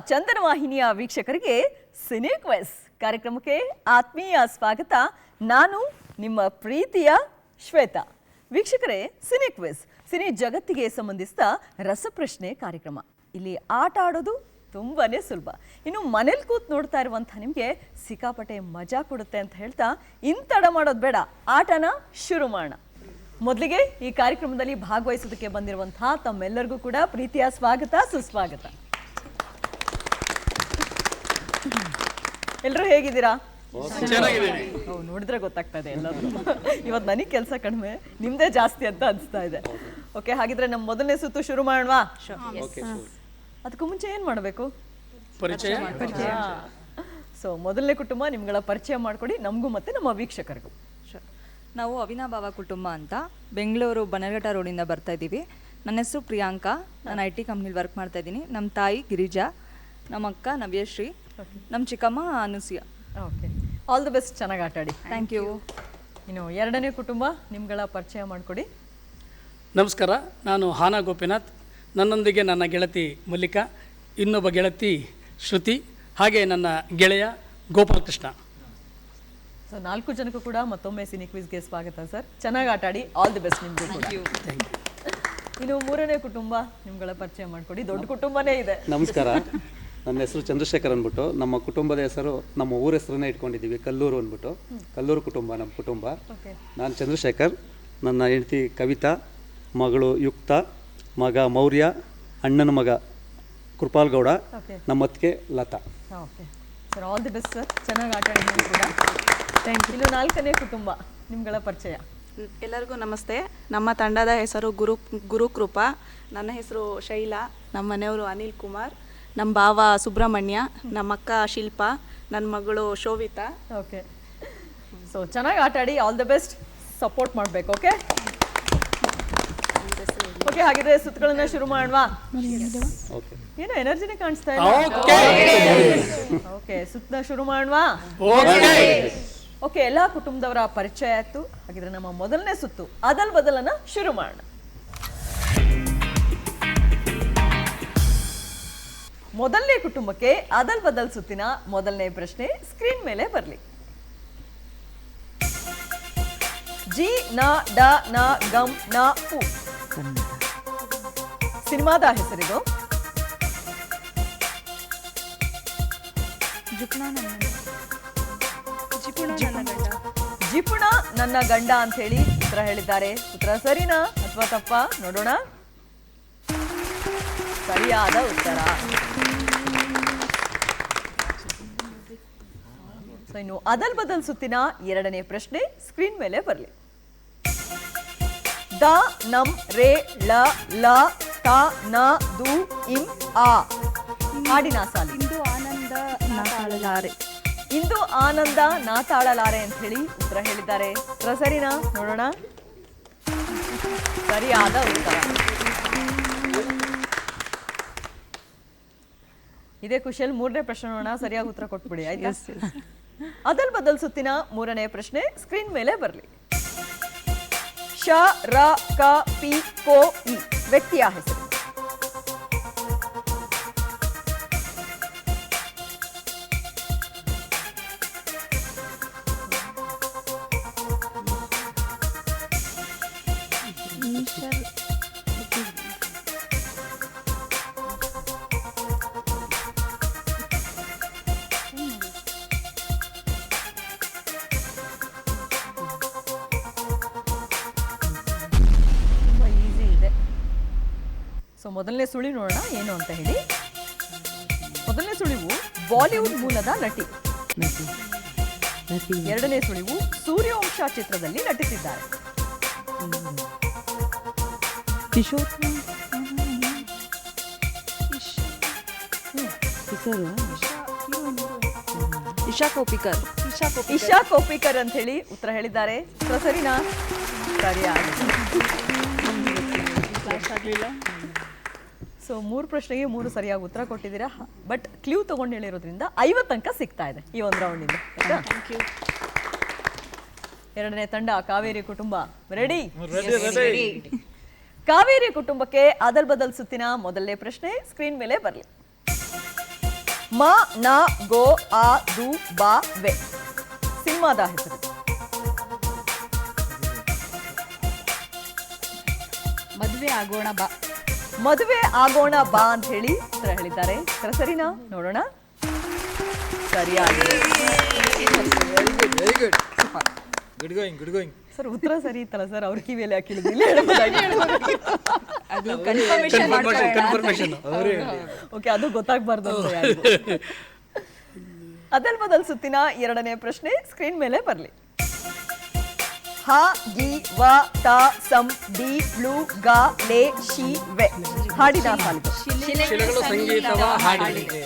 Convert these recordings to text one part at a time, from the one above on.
ಚಂದನ ವಾಹಿನಿಯ ವೀಕ್ಷಕರಿಗೆ cine quiz ಕಾರ್ಯಕ್ರಮಕ್ಕೆ ಆತ್ಮೀಯ ಸ್ವಾಗತ. ನಾನು ನಿಮ್ಮ ಪ್ರೀತಿಯ ಶ್ವೇತಾ. ವೀಕ್ಷಕರೇ, ಸಿನಿ ಕ್ವಿಜ್ ಸಿನಿ ಜಗತ್ತಿಗೆ ಸಂಬಂಧಿಸಿದ ರಸಪ್ರಶ್ನೆ ಕಾರ್ಯಕ್ರಮ. ಇಲ್ಲಿ ಆಟ ಆಡೋದು ತುಂಬಾನೇ ಸುಲಭ. ಇನ್ನು ಮನೇಲಿ ಕೂತ್ ನೋಡ್ತಾ ಇರುವಂಥ ನಿಮಗೆ ಸಿಕ್ಕಾಪಟ್ಟೆ ಮಜಾ ಕೊಡುತ್ತೆ ಅಂತ ಹೇಳ್ತಾ ಇಂತಡ ಮಾಡೋದು ಬೇಡ, ಆಟನ ಶುರು ಮಾಡೋಣ. ಮೊದಲಿಗೆ ಈ ಕಾರ್ಯಕ್ರಮದಲ್ಲಿ ಭಾಗವಹಿಸೋದಕ್ಕೆ ಬಂದಿರುವಂತಹ ತಮ್ಮೆಲ್ಲರಿಗೂ ಕೂಡ ಪ್ರೀತಿಯ ಸ್ವಾಗತ, ಸುಸ್ವಾಗತ. ಎಲ್ಲರೂ ಹೇಗಿದ್ದೀರಾ? ನೋಡಿದ್ರೆ ಗೊತ್ತಾಗ್ತಾ ಇದೆ ಎಲ್ಲರೂ. ಇವತ್ತು ನನಗೆ ಕೆಲಸ ಕಡಿಮೆ, ನಿಮ್ದೇ ಜಾಸ್ತಿ ಅಂತ ಅನಿಸ್ತಾ ಇದೆ. ಓಕೆ, ಹಾಗಿದ್ರೆ ನಮ್ಮ ಮೊದಲನೇ ಸುತ್ತು ಶುರು ಮಾಡೋಣವಾ? ಅದಕ್ಕೂ ಮುಂಚೆ ಏನ್ ಮಾಡಬೇಕು? ಪರಿಚಯ. ಸೊ ಮೊದಲನೇ ಕುಟುಂಬ ನಿಮ್ಗಳ ಪರಿಚಯ ಮಾಡ್ಕೊಡಿ ನಮಗೂ ಮತ್ತೆ ನಮ್ಮ ವೀಕ್ಷಕರಿಗೂ. ನಾವು ಅವಿನಾಭಾವ ಕುಟುಂಬ ಅಂತ ಬೆಂಗಳೂರು ಬನಘಟ್ಟ ರೋಡಿಂದ ಬರ್ತಾ ಇದ್ದೀವಿ. ನನ್ನ ಹೆಸರು ಪ್ರಿಯಾಂಕಾ, ನಾನು IT ಕಂಪ್ನಿಲಿ ವರ್ಕ್ ಮಾಡ್ತಾ ಇದ್ದೀನಿ. ನಮ್ಮ ತಾಯಿ ಗಿರಿಜಾ, ನಮ್ಮ ಅಕ್ಕ ನವ್ಯಶ್ರೀ, ನಮ್ಮ ಚಿಕ್ಕಮ್ಮ Anusuya. Okay, all the best, ಚೆನ್ನಾಗಿ ಆಟ ಆಡಿ. Thank you. ಇನ್ನು ಎರಡನೇ ಕುಟುಂಬ ನಿಮ್ಗಳ ಪರಿಚಯ ಮಾಡಿಕೊಡಿ. ನಮಸ್ಕಾರ, ನಾನು ಹಾನಾ ಗೋಪಿನಾಥ್. ನನ್ನೊಂದಿಗೆ ನನ್ನ ಗೆಳತಿ ಮಲ್ಲಿಕಾ, ಇನ್ನೊಬ್ಬ ಗೆಳತಿ ಶ್ರುತಿ, ಹಾಗೆ ನನ್ನ ಗೆಳೆಯ ಗೋಪಾಲಕೃಷ್ಣ. ಸೊ 4 ಜನಕ್ಕೂ ಕೂಡ ಮತ್ತೊಮ್ಮೆ ಸಿನಿ ಕ್ವಿಜ್ಗೆ ಸ್ವಾಗತ ಸರ್. ಚೆನ್ನಾಗಿ ಆಟ ಆಡಿ, ಆಲ್ ದಿ ಬೆಸ್ಟ್ ನಿಮ್ಗೂ ಕೂಡ. ಇನ್ನು ಮೂರನೇ ಕುಟುಂಬ ನಿಮ್ಗಳ ಪರಿಚಯ ಮಾಡಿಕೊಡಿ. ದೊಡ್ಡ ಕುಟುಂಬನೇ ಇದೆ. ನಮಸ್ಕಾರ, ನನ್ನ ಹೆಸರು ಚಂದ್ರಶೇಖರ್ ಅಂದ್ಬಿಟ್ಟು. ನಮ್ಮ ಕುಟುಂಬದ ಹೆಸರು ನಮ್ಮ ಊರ ಹೆಸರನ್ನೇ ಇಟ್ಕೊಂಡಿದ್ದೀವಿ, ಕಲ್ಲೂರು ಅಂದ್ಬಿಟ್ಟು. ಕಲ್ಲೂರು ಕುಟುಂಬ ನಮ್ಮ ಕುಟುಂಬ. ನಾನು ಚಂದ್ರಶೇಖರ್, ನನ್ನ ಹೆಂಡತಿ ಕವಿತಾ, ಮಗಳು ಯುಕ್ತ, ಮಗ ಮೌರ್ಯ, ಅಣ್ಣನ ಮಗ ಕೃಪಾಲ್ ಗೌಡ, ನಮ್ಮ ಅತ್ತಿಗೆ Latha. Okay sir, all the best sir, ಚೆನ್ನಾಗಿ ಆಟ ಆಡಿ ನೀವು ಕೂಡ. Thank you. ಇನ್ನು ನಾಲ್ಕನೇ ಕುಟುಂಬ ನಿಮ್ಗಳ ಪರಿಚಯ. ಎಲ್ಲರಿಗೂ ನಮಸ್ತೆ. ನಮ್ಮ ತಂಡದ ಹೆಸರು ಗುರುಕೃಪಾ. ನನ್ನ ಹೆಸರು ಶೈಲಾ, ನಮ್ಮ ಮನೆಯವರು ಅನಿಲ್ ಕುಮಾರ್, ನಮ್ಮ ಭಾವ ಸುಬ್ರಹ್ಮಣ್ಯ, ನಮ್ಮ ಅಕ್ಕ ಶಿಲ್ಪಾ, ನನ್ನ ಮಗಳು ಶೋಭಿತಾ. ಓಕೆ, ಸೊ ಚೆನ್ನಾಗಿ ಆಟ ಆಡಿ, ಆಲ್ ದ ಬೆಸ್ಟ್, ಸಪೋರ್ಟ್ ಮಾಡಬೇಕು. ಓಕೆ ಓಕೆ, ಹಾಗಿದ್ರೆ ಸುತ್ತುಗಳನ್ನ ಶುರು ಮಾಡುವ. ಏನೋ ಎನರ್ಜಿನೇ ಕಾಣಿಸ್ತಾ ಇಲ್ಲ. ಓಕೆ, ಸುತ್ತ ಶುರು ಮಾಡುವ. ಓಕೆ, ಎಲ್ಲಾ ಕುಟುಂಬದವರ ಪರಿಚಯ ಆಯ್ತು. ಹಾಗಿದ್ರೆ ನಮ್ಮ ಮೊದಲನೇ ಸುತ್ತು ಅದಲ್ ಬದಲನ್ನ ಶುರು ಮಾಡೋಣ. ಮೊದಲನೇ ಕುಟುಂಬಕ್ಕೆ ಅದಲ್ ಬದಲ್ ಸುತ್ತಿನ ಮೊದಲನೇ ಪ್ರಶ್ನೆ ಸ್ಕ್ರೀನ್ ಮೇಲೆ ಬರಲಿ. ಜಿ ನ ಡ ನ ಗಂ ನ ಉ ಸಿನಿಮಾದ ಹೆಸರಿದು. ಜಿಪುಣ ನನ್ನ ಗಂಡ ಅಂತ ಹೇಳಿ ಉತ್ತರ ಹೇಳಿದ್ದಾರೆ. ಉತ್ತರ ಸರಿನಾ ಅಥವಾ ತಪ್ಪ ನೋಡೋಣ. ಸರಿಯಾದ ಉತ್ತರ. ಸೊ ಇನ್ನು ಅದಲ್ ಬದಲ್ ಸುತ್ತಿನ ಎರಡನೇ ಪ್ರಶ್ನೆ ಸ್ಕ್ರೀನ್ ಮೇಲೆ ಬರಲಿ. ದ ನಂ ರೇ ಳ ಲ ತ ನ ದು ಇಂ ಆ ಹಾಡಿನ ಸಾಲಿ. ಇಂದು ಆನಂದ ನಾತಾಳಲಾರೆ. ಇಂದು ಆನಂದ ನಾ ತಾಳಲಾರೆ ಅಂತ ಹೇಳಿ ಉತ್ತರ ಹೇಳಿದ್ದಾರೆ. ಉತ್ತರ ಸರಿನಾ ನೋಡೋಣ. ಸರಿಯಾದ ಉತ್ತರ. ಇದೇ ಖುಷಿಯಲ್ಲಿ ಮೂರನೇ ಪ್ರಶ್ನೆ ನೋಡೋಣ. ಸರಿಯಾಗಿ ಉತ್ತರ ಕೊಟ್ಬಿಡಿ ಆಯ್ತಾ? ಅದಲ್ ಬದಲ್ ಸುತ್ತಿನ ಮೂರನೇ ಪ್ರಶ್ನೆ ಸ್ಕ್ರೀನ್ ಮೇಲೆ ಬರಲಿ. ಶ ರ ಕ ಪಿ ಕೋ ಇ ವ್ಯಕ್ತಿಯ ಹೆಸರು. ಮೊದಲನೇ ಸುಳಿ ನೋಡೋಣ ಏನು ಅಂತ ಹೇಳಿ. ಮೊದಲನೇ ಸುಳಿವು ಬಾಲಿವುಡ್ ಮೂಲದ ನಟಿ. ಎರಡನೇ ಸುಳಿವು ಸೂರ್ಯವಂಶ ಚಿತ್ರದಲ್ಲಿ ನಟಿಸಿದ್ದಾರೆ. ಇಶಾ ಕೋಪಿಕರ್. ಇಶಾ ಕೋಪಿಕರ್ ಅಂತ ಹೇಳಿ ಉತ್ತರ ಹೇಳಿದ್ದಾರೆ. ಉತ್ತರ ಸರಿನಾ? ಸರಿಯಾಗಿ. ಸೊ 3 ಪ್ರಶ್ನೆಗೆ 3 ಸರಿಯಾಗಿ ಉತ್ತರ ಕೊಟ್ಟಿದ್ದೀರಾ. ಬಟ್ ಕ್ಲೂ ತಗೊಂಡು ಹೇಳಿರೋದ್ರಿಂದ 50 ಅಂಕ ಸಿಗ್ತಾ ಇದೆ ಈ ಒಂದು ರೌಂಡಿಂದ. ಎರಡನೇ ತಂಡ ಕಾವೇರಿ ಕುಟುಂಬ ರೆಡಿ? ಕಾವೇರಿ ಕುಟುಂಬಕ್ಕೆ ಅದಲ್ ಬದಲ್ ಸುತ್ತಿನ ಮೊದಲನೇ ಪ್ರಶ್ನೆ ಸ್ಕ್ರೀನ್ ಮೇಲೆ ಬರಲಿ. ಮ ನ ಗೋ ಆ ದು ಬಾ ವೆ ಸಿನಿಮಾದ ಹೆಸರು. ಮದುವೆ ಆಗೋಣ ಬಾ. ಮದುವೆ ಆಗೋಣ ಬಾ ಅಂತ ಹೇಳಿ ಉತ್ತರ ಹೇಳಿದ್ದಾರೆ. ಉತ್ತರ ಸರಿನಾ? ನೋಡೋಣ. ಸರಿಯಾಗಿದೆ very good super good going sir. ಉತ್ತರ ಸರಿ ಇತ್ತಲ್ಲ ಸರ್, ಅವ್ರ ಕಿವಿಯಲ್ಲಿ ಹಾಕಿಳಿದು ಅದು ಕನ್ಫರ್ಮೇಷನ್ ಕನ್ಫರ್ಮೇಷನ್. ಓಕೆ, ಅದು ಗೊತ್ತಾಗಬಾರ್ದು ಅಂತ ಯಾರಿಗೂ. ಅದಲ್ ಬದಲ್ ಸುತ್ತಿನ ಎರಡನೇ ಪ್ರಶ್ನೆ ಸ್ಕ್ರೀನ್ ಮೇಲೆ ಬರಲಿ. ಹ ಗಿ ವ ತ ಸಂ ಡಿ ಳು ಗ ಲೇ ಶಿ ವೆ ಹಾಡಿದ ಸಾಲಿದು. ಶಿಲೆಗಳು ಸಂಗೀತವ ಹಾಡಿದೆ.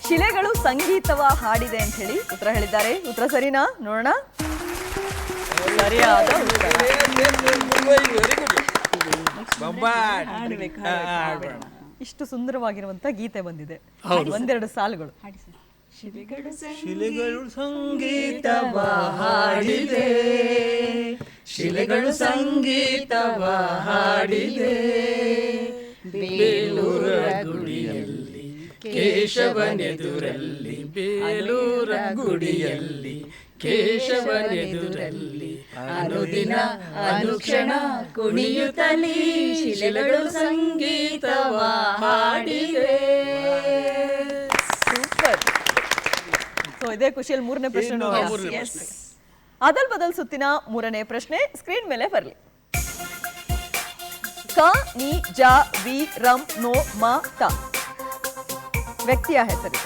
ಶಿಲೆಗಳು ಸಂಗೀತವ ಹಾಡಿದೆ ಅಂತ ಹೇಳಿ ಉತ್ತರ ಹೇಳಿದ್ದಾರೆ. ಉತ್ತರ ಸರಿನಾ? ನೋಡೋಣ. ಸರಿಯಾದ ಉತ್ತರ. ಇಷ್ಟು ಸುಂದರವಾಗಿರುವಂತ ಗೀತೆ ಬಂದಿದೆ. ಒಂದೆರಡು ಸಾಲುಗಳು. ಶಿಲೆಗಳು ಸಂಗೀತವ ಹಾಡಿದೆ, ಶಿಲೆಗಳು ಸಂಗೀತವ ಹಾಡಿದೆ, ಬೇಲೂರ ಗುಡಿಯಲ್ಲಿ ಕೇಶವನೆದುರಲ್ಲಿ, ಬೇಲೂರ ಗುಡಿಯಲ್ಲಿ ಕೇಶವನೆದುರಲ್ಲಿ, ಅನುದಿನ ಅನುಕ್ಷಣ ಕುಣಿಯುತ್ತಲೀ ಶಿಲೆಗಳು ಸಂಗೀತವ ಹಾಡಿದೆ. ಸೂಪರ್. ಸೊ ಇದೇ ಖುಷಿಯಲ್ಲಿ ಮೂರನೇ ಪ್ರಶ್ನೆ ನೋಡೋಣ. ಅದಲ್ ಬದಲ್ ಸುತ್ತಿನ ಮೂರನೇ ಪ್ರಶ್ನೆ ಸ್ಕ್ರೀನ್ ಮೇಲೆ ಬರಲಿ. ಕ ನಿ ಜ ವಿ ರಂ ನೋ ಮ ತ ವ್ಯಕ್ತಿಯ ಹೆಸರು.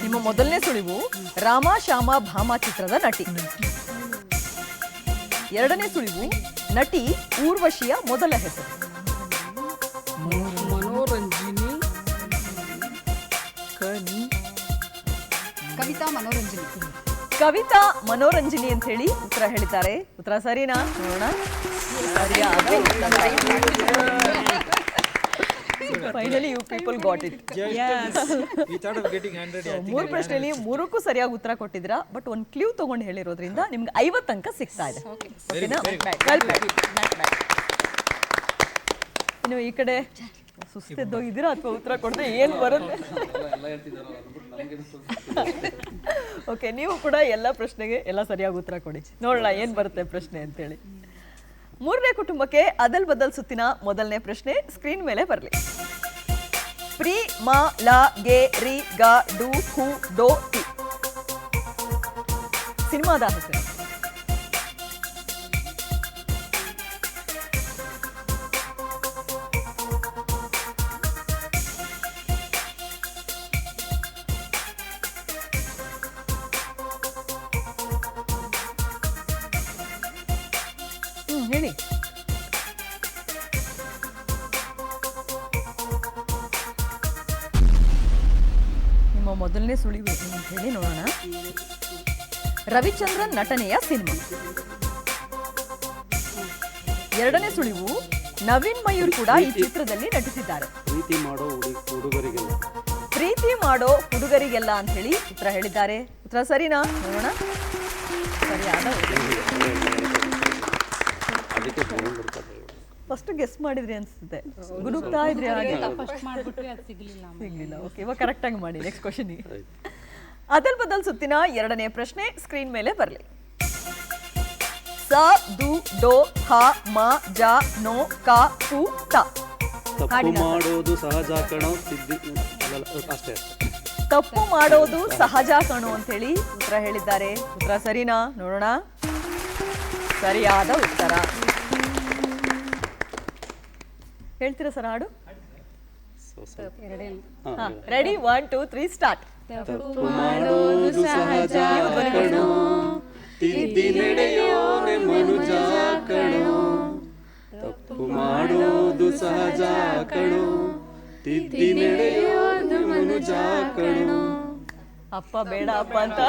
ನಿಮ್ಮ ಮೊದಲನೇ ಸುಳಿವು ರಾಮ ಶ್ಯಾಮ ಭಾಮ ಚಿತ್ರದ ನಟಿ. ಎರಡನೇ ಸುಳಿವು ನಟಿ ಊರ್ವಶಿಯ ಮೊದಲ ಹೆಸರು. ಮನೋರಂಜಿನಿ ಕವಿತಾ ಮನೋರಂಜಿನಿ ಅಂತ ಹೇಳಿ ಉತ್ತರ ಹೇಳಿದ್ದಾರೆ. ಉತ್ತರ ಸರಿನಾ? ನೋಡೋಣ. ಸರಿಯಾದ finally you people got it. ಮೂರು ಪ್ರಶ್ನೆಯಲ್ಲಿ ಮೂರಕ್ಕೂ ಸರಿಯಾಗಿ ಉತ್ತರ ಕೊಟ್ಟಿದ್ದೀರಾ. ಬಟ್ ಒಂದು ಕ್ಲೂ ತಗೊಂಡು ಹೇಳಿರೋದ್ರಿಂದ ನಿಮ್ಗೆ 50 ಅಂಕ ಸಿಗ್ತಾ ಇದೆ. ಇನ್ನು ಈ ಕಡೆ ಸುಸ್ತೆದ್ದೋಗಿದ್ದೀರಾ ಅಥವಾ ಉತ್ತರ ಕೊಡದೆ ಏನ್ ಬರುತ್ತೆ? ಓಕೆ, ನೀವು ಕೂಡ ಎಲ್ಲ ಪ್ರಶ್ನೆಗೆ ಎಲ್ಲ ಸರಿಯಾಗಿ ಉತ್ತರ ಕೊಡಿ. ನೋಡೋಣ ಏನ್ ಬರುತ್ತೆ ಪ್ರಶ್ನೆ ಅಂತೇಳಿ. ಮೂರನೇ ಕುಟುಂಬಕ್ಕೆ ಅದಲ್ ಬದಲ್ ಸುತ್ತಿನ ಮೊದಲನೇ ಪ್ರಶ್ನೆ ಸ್ಕ್ರೀನ್ ಮೇಲೆ ಬರಲಿ. ಪ್ರಿ ಮ ಲ ಗೆ ರಿ ಗ ಡು ಹು ಡೋ ಟಿ ಸಿನಿಮಾದ ಹೆಸರು. ಹೇಳಿ. ನಿಮ್ಮ ಮೊದಲನೇ ಸುಳಿವು ಹೇಳಿ ನೋಡೋಣ. ರವಿಚಂದ್ರನ್ ನಟನೆಯ ಸಿನಿಮಾ. ಎರಡನೇ ಸುಳಿವು ನವೀನ್ ಮಯೂರ್ ಕೂಡ ಈ ಚಿತ್ರದಲ್ಲಿ ನಟಿಸಿದ್ದಾರೆ. ಪ್ರೀತಿ ಮಾಡೋ ಹುಡುಗರಿಗೆಲ್ಲ ಅಂತ ಹೇಳಿ ಉತ್ತರ ಹೇಳಿದ್ದಾರೆ. ಉತ್ತರ ಸರಿನಾ? ನೋಡೋಣ. ಸರಿಯಾದ ಫಸ್ಟ್ ಗೆಸ್ ಮಾಡಿದ್ರಿ ಅನ್ಸುತ್ತೆ, ಗುರುತಾ ಇದ್ರಿ ಹಾಗೆ. ಸಿಗ್ಲಿಲ್ಲ. ಓಕೆ, ಇವಾಗ ಕರೆಕ್ಟ್ ಆಗಿ ಮಾಡಿ. Next question. ಅದಲ್ ಬದಲ್ ಸುತ್ತಿನ ಎರಡನೇ ಪ್ರಶ್ನೆ ಸ್ಕ್ರೀನ್ ಮೇಲೆ ಬರಲಿ. ಸ ದು ಡೋ ಹ ಮ ಜ ನೋ ಕ ಕು ತ ತಪ್ಪು ಮಾಡೋದು ಸಹಜ ಕಣೋ ಅಷ್ಟೇ. ತಪ್ಪು ಮಾಡೋದು ಸಹಜ ಕಣೋ ಅಂತ ಹೇಳಿ ಉತ್ತರ ಹೇಳಿದ್ದಾರೆ. ಉತ್ತರ ಸರಿನಾ? ನೋಡೋಣ. ಸರಿಯಾದ ಉತ್ತರ. ಹೇಳ್ತೀರಾ ಸರ್ ಹಾಡು? ರೆಡಿ? 1 2 3 ಸ್ಟಾರ್ಟ್. ತಪ್ಪು ಮಾಡೋದು ಸಹಜ ಕಣೋ, ತಿದ್ದಿ ನಡೆಯೋನೆ ಮನುಜ ಕಣೋ. ತಪ್ಪು ಮಾಡೋದು ಸಹಜ ಕಣೋ, ತಿದ್ದಿ ನಡೆಯೋದು ಮನುಜ ಕಣೋ. ಅಪ್ಪ ಬೇಡ ಅಪ್ಪ ಅಂತ.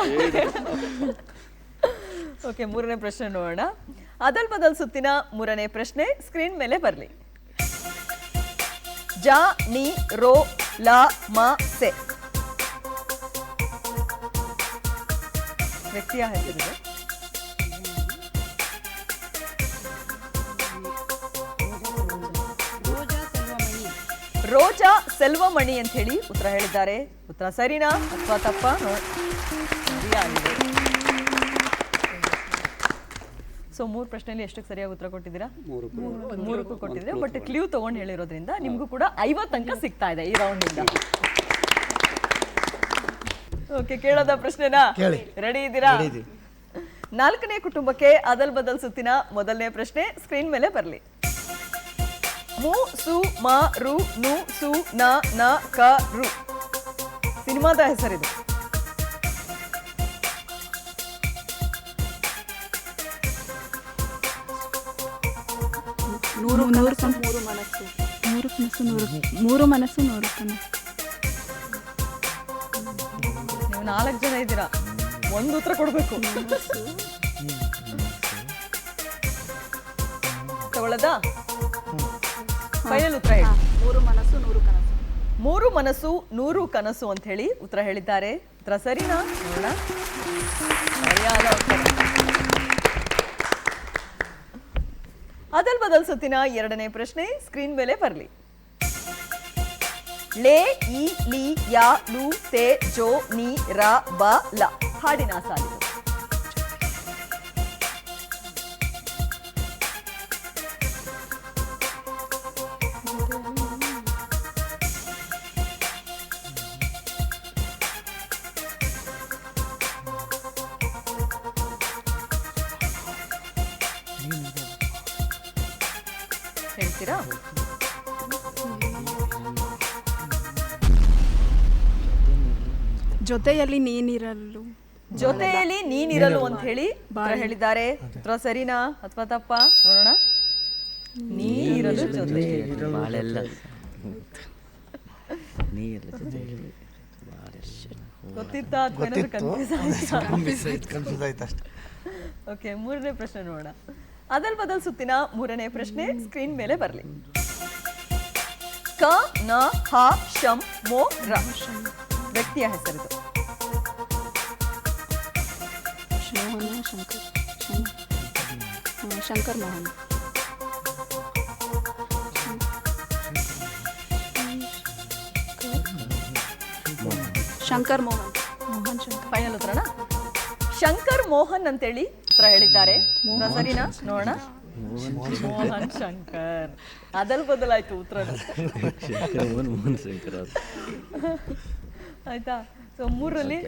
ಓಕೆ, ಮೂರನೇ ಪ್ರಶ್ನೆ ನೋಡೋಣ. ಅದಲ್ ಬದಲ್ ಸುತ್ತಿನ ಮೂರನೇ ಪ್ರಶ್ನೆ ಸ್ಕ್ರೀನ್ ಮೇಲೆ ಬರಲಿ. ಜ ನಿ ರೋ ಲ ಮ ಸೆ ವ್ಯಕ್ತಿಯ ಹೆಸರಿದೆ. ರೋಜಾ ಸೆಲ್ವಮಣಿ ಅಂತ ಹೇಳಿ ಉತ್ತರ ಹೇಳಿದ್ದಾರೆ. ಉತ್ತರ ಸರಿನಾ ಅಥವಾ ತಪ್ಪ? ಸರಿಯಾಗಿದೆ. ಸೊ 3 ಪ್ರಶ್ನೆಯಲ್ಲಿ ಎಷ್ಟಕ್ಕೆ ಸರಿಯಾಗಿ ಉತ್ತರ ಕೊಟ್ಟಿದ್ದೀರಾ? 3ಕ್ಕೂ ಕೊಟ್ಟಿದ್ದೀರಾ. ಬಟ್ ಕ್ಲೂ ತಗೊಂಡು ಹೇಳಿರೋದ್ರಿಂದ ನಿಮಗೂ ಕೂಡ 50 ಅಂಕ ಸಿಗ್ತಾ ಇದೆ ಈ ರೌಂಡ್ ಇಂದ. ಓಕೆ, ಕೇಳೋದ ಪ್ರಶ್ನೆನಾ? ರೆಡಿ ಇದ್ದೀರಾ? 4ನೇ ಕುಟುಂಬಕ್ಕೆ ಅದಲ್ ಬದಲ್ ಸುತ್ತಿನ ಮೊದಲನೇ ಪ್ರಶ್ನೆ ಸ್ಕ್ರೀನ್ ಮೇಲೆ ಬರಲಿ. ಮು ಸು ಮ ರು ನು ಸು ನ ನ ಕ ರು ಸಿನಿಮಾದ ಹೆಸರಿದು. ಮೂರು ಮನಸ್ಸು ನೂರು ಕನಸು. ನೀವು 4 ಜನ ಇದ್ದೀರಾ, ಒಂದು ಉತ್ತರ ಕೊಡ್ಬೇಕು. ತಗೊಳ್ಳೋದಾ? ಫೈನಲ್ ಉತ್ತರ ಹೇಳಿ. 3 ಮನಸ್ಸು 100 ಕನಸು. 3 ಮನಸ್ಸು 100 ಕನಸು ಅಂತ ಹೇಳಿ ಉತ್ತರ ಹೇಳಿದ್ದಾರೆ. ಉತ್ತರ ಸರಿನಾ? ನೋಡೋಣ. ಸರಿಯಾದ ಉತ್ತರ. ಅದಲ್ ಬದಲ್ ಸುತ್ತಿನ 2ನೇ ಪ್ರಶ್ನೆ ಸ್ಕ್ರೀನ್ ಮೇಲೆ ಬರಲಿ. ಲೇ ಇ ಲಿ ಯಾ ಲು ತೇ ಜೋ ನೀ ರ ಬ ಲ ಹಾಡಿನ ಸಾಲಿದು. ಹೇಳ್ತೀರಾ? ಜೊತೆಯಲ್ಲಿ ನೀನಿರಲು. ಜೊತೆಯಲ್ಲಿ ನೀನಿರಲು ಅಂತ ಹೇಳಿ ಉತ್ತರ ಹೇಳಿದ್ದಾರೆ. ಉತ್ತರ ಸರಿನಾ ಅಥವಾ ತಪ್ಪ? ನೋಡೋಣ. ನೀರಿರಲು ಜೊತೆ ಗೊತ್ತಿತ್ತಾ ಅಥವಾ ಕನ್ಫ್ಯೂಸ್ ಆಯ್ತಾ? ಓಕೆ, 3ನೇ ಪ್ರಶ್ನೆ ನೋಡೋಣ. ಅದಲ್ ಬದಲ್ ಸುತ್ತಿನ 3ನೇ ಪ್ರಶ್ನೆ ಸ್ಕ್ರೀನ್ ಮೇಲೆ ಬರಲಿ. ಕ ನ ಹ ಶಂ ಮೋ ರ ವ್ಯಕ್ತಿಯ ಹೆಸರಿದು. ಶಂಕರ್ ಮೋಹನ್. ಶಂಕರ್ ಮೋಹನ್. ಫೈನಲ್ ಉತ್ತರನಾ? ಶಂಕರ್ ಮೋಹನ್ ಅಂತೇಳಿ ಉತ್ತರ ಹೇಳಿದ್ದಾರೆ. ಉತ್ತರ ಸರಿನಾ? ನೋಡೋಣ. ಮೋಹನ್ ಶಂಕರ್. ಅದಲ್ ಬದಲಾಯ್ತು ಉತ್ತರ. ಆಯ್ತಾ? ಸೊ 3ರಲ್ಲಿ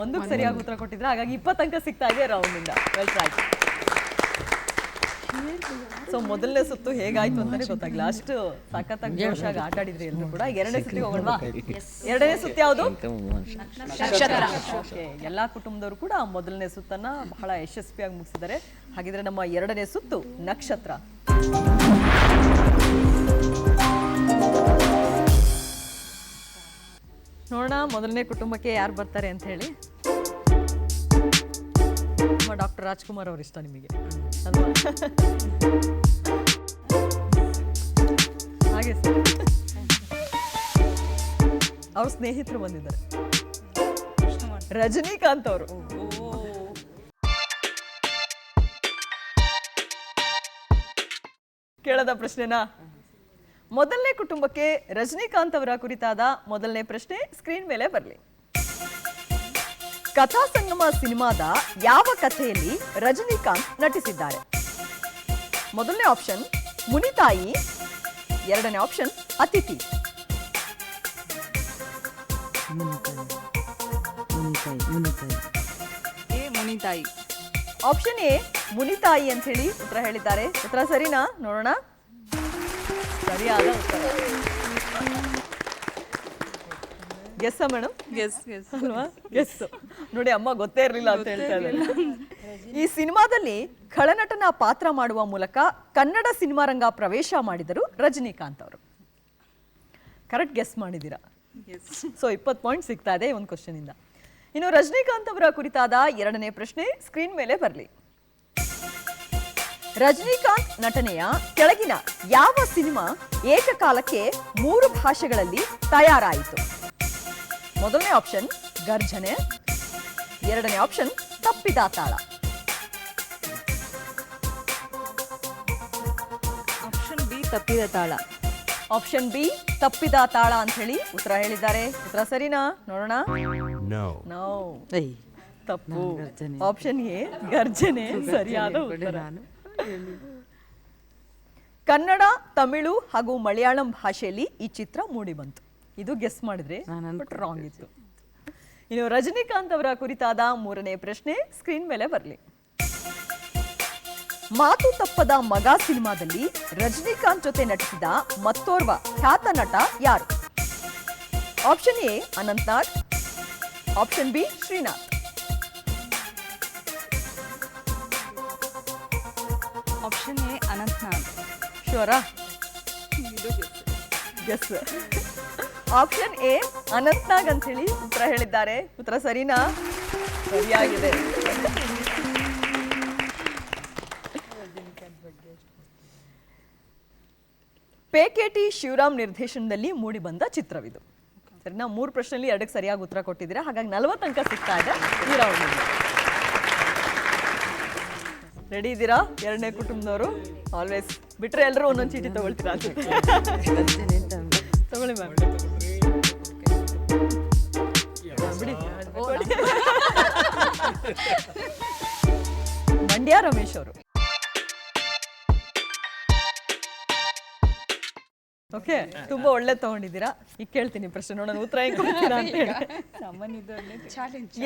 1ಕ್ಕೆ ಸರಿಯಾಗಿ ಉತ್ತರ ಕೊಟ್ಟಿದ್ರೆ, ಹಾಗಾಗಿ 20 ಅಂಕ ಸಿಗ್ತಾ ಇದೆ ರೌಂಡ್ ಇಂದ. Well try. ಸೊ ಮೊದಲನೇ ಸುತ್ತು ಹೇಗಾಯ್ತು ಅಂತಾನೆ ಗೊತ್ತಾಗಿಲ್ಲ, ಅಷ್ಟು ಸಖತ್ತಾಗಿ ಜೋಶಾಗಿ ಆಟ ಆಡಿದ್ರಿ ಎಲ್ಲರೂ ಕೂಡ. 2ನೇ ಸುತ್ತಿಗೆ ಹೋಗೋಣವಾ? 2ನೇ ಸುತ್ತು ಯಾವುದು? ಓಕೆ, ಎಲ್ಲಾ ಕುಟುಂಬದವರು ಕೂಡ ಮೊದಲನೇ ಸುತ್ತನ್ನ ಬಹಳ ಯಶಸ್ವಿಯಾಗಿ ಮುಗಿಸಿದ್ದಾರೆ. ಹಾಗಿದ್ರೆ ನಮ್ಮ 2ನೇ ಸುತ್ತು ನಕ್ಷತ್ರ. ನೋಡೋಣ ಮೊದಲನೇ ಕುಟುಂಬಕ್ಕೆ ಯಾರು ಬರ್ತಾರೆ ಅಂತ ಹೇಳಿ. ಡಾಕ್ಟರ್ ರಾಜ್ಕುಮಾರ್ ಅವ್ರ ಇಷ್ಟ ನಿಮಗೆ ಅಲ್ವಾ? ಹಾಗೆ ಸರ್, ಅವ್ರ ಸ್ನೇಹಿತರು ಬಂದಿದ್ದಾರೆ, ರಜನಿಕಾಂತ್ ಅವರು. ಕೇಳದ ಪ್ರಶ್ನೆನಾ? ಮೊದಲನೇ ಕುಟುಂಬಕ್ಕೆ ರಜನಿಕಾಂತ್ ಅವರ ಕುರಿತಾದ ಮೊದಲನೇ ಪ್ರಶ್ನೆ ಸ್ಕ್ರೀನ್ ಮೇಲೆ ಬರಲಿ. ಕಥಾ ಸಂಗಮ ಸಿನಿಮಾದ ಯಾವ ಕಥೆಯಲ್ಲಿ ರಜನಿಕಾಂತ್ ನಟಿಸಿದ್ದಾರೆ? ಮೊದಲನೇ ಆಪ್ಷನ್ ಮುನಿತಾಯಿ, 2ನೇ ಆಪ್ಷನ್ ಅತಿಥಿ. ಮುನಿತಾಯಿ. ಆಪ್ಷನ್ ಎ ಮುನಿತಾಯಿ ಅಂತ ಹೇಳಿ ಉತ್ತರ ಹೇಳಿದ್ದಾರೆ. ಉತ್ತರ ಸರಿನಾ? ನೋಡೋಣ. ಸರಿಯಾದ ಉತ್ತರ. Guess madam? ಗೆಸ್ ಗೆಸ್ ಅಲ್ವಾ? ಗೆಸ್ ನೋಡಿ, ಅಮ್ಮ ಗೊತ್ತೇ ಇರಲಿಲ್ಲ ಅಂತ ಹೇಳ್ತಾ ಇದ್ದಾರೆ. ಈ ಸಿನಿಮಾದಲ್ಲಿ ಖಳನಟನ ಪಾತ್ರ ಮಾಡುವ ಮೂಲಕ ಕನ್ನಡ ಸಿನಿಮಾ ರಂಗ ಪ್ರವೇಶ ಮಾಡಿದರು ರಜನಿಕಾಂತ್ ಅವರು. ಕರೆಕ್ಟ್ ಗೆಸ್ ಮಾಡಿದ್ದೀರಾ. ಸೊ 20 ಪಾಯಿಂಟ್ ಸಿಗ್ತಾ ಇದೆ ಒಂದು ಕ್ವಶನ್ ಇಂದ. ಇನ್ನು ರಜನಿಕಾಂತ್ ಅವರ ಕುರಿತಾದ ಎರಡನೇ ಪ್ರಶ್ನೆ ಸ್ಕ್ರೀನ್ ಮೇಲೆ ಬರಲಿ. ರಜನಿಕಾಂತ್ ನಟನೆಯ ಕೆಳಗಿನ ಯಾವ ಸಿನಿಮಾ ಏಕಕಾಲಕ್ಕೆ 3 ಭಾಷೆಗಳಲ್ಲಿ ತಯಾರಾಯಿತು? ಮೊದಲನೇ ಆಪ್ಷನ್ ಗರ್ಜನೆ, ಎರಡನೇ ಆಪ್ಷನ್ ತಪ್ಪಿದ ತಾಳ. ಆಪ್ಷನ್ ಬಿ ತಪ್ಪಿದ ತಾಳ. ಆಪ್ಷನ್ ಬಿ ತಪ್ಪಿದ ತಾಳ ಅಂತ ಹೇಳಿ ಉತ್ತರ ಹೇಳಿದ್ದಾರೆ. ಉತ್ತರ ಸರಿನಾ? ನೋಡೋಣ. ನೋ, ತಪ್ಪು. ಆಪ್ಷನ್ ಎ ಗರ್ಜನೆ ಸರಿಯಾದ ಉತ್ತರ. ಕನ್ನಡ, ತಮಿಳು ಹಾಗೂ ಮಲಯಾಳಂ ಭಾಷೆಯಲ್ಲಿ ಈ ಚಿತ್ರ ಮೂಡಿ ಬಂತು. ಇದು ಗೆಸ್ ಮಾಡಿದ್ರೆ ಬಟ್ ರಾಂಗ್ ಇತ್ತು. ಇನ್ನು ರಜನಿಕಾಂತ್ ಅವರ ಕುರಿತಾದ ಮೂರನೇ ಪ್ರಶ್ನೆ ಸ್ಕ್ರೀನ್ ಮೇಲೆ ಬರಲಿ. ಮಾತು ತಪ್ಪದ ಮಗ ಸಿನಿಮಾದಲ್ಲಿ ರಜನಿಕಾಂತ್ ಜೊತೆ ನಟಿಸಿದ ಮತ್ತೋರ್ವ ಖ್ಯಾತ ನಟ ಯಾರು? Option A Anant Nag, option B Srinath. Option A Anant Nag. ಶೋರಾ? ಗೆಸ್. ಆಪ್ಷನ್ ಎ ಅನಂತ್ನಾಗ್ ಅಂತ ಹೇಳಿ ಉತ್ತರ ಹೇಳಿದ್ದಾರೆ. ಉತ್ತರ ಸರಿನಾ? ಸರಿಯಾಗಿದೆ. ಪೇಕೆಟಿ ಶಿವರಾಮ್ ನಿರ್ದೇಶನದಲ್ಲಿ ಮೂಡಿ ಬಂದ ಚಿತ್ರವಿದು. ಸರಿನಾ? 3 ಪ್ರಶ್ನೆಯಲ್ಲಿ 2ಕ್ಕೆ ಸರಿಯಾಗಿ ಉತ್ತರ ಕೊಟ್ಟಿದ್ದೀರಾ. ಹಾಗಾಗಿ 40 ಅಂಕ ಸಿಗ್ತಾ ಇದೆ ಈ ರೌಂಡ್. ರೆಡಿ ಇದ್ದೀರಾ ಎರಡನೇ ಕುಟುಂಬದವರು? ಆಲ್ವೇಸ್ ಬಿಟ್ರೆ ಎಲ್ಲರೂ ಒಂದೊಂದು ಚೀಟಿ ತಗೊಳ್ತೀರಾ ಅನ್ಸುತ್ತೆ. ತಗೊಳ್ಳಿ ಮ್ಯಾಮ್. ಮಂಡ್ಯ ರಮೇಶ್ ಅವರು. ಓಕೆ, ತುಂಬಾ ಒಳ್ಳೆ ತಗೊಂಡಿದ್ದೀರಾ. ಈಗ ಕೇಳ್ತೀನಿ ಪ್ರಶ್ನೆ, ನೋಡೋಣ ಉತ್ತರ ಹೆಂಗ್ ಕೊಡ್ತೀರಾ ಅಂತ ಹೇಳಿ.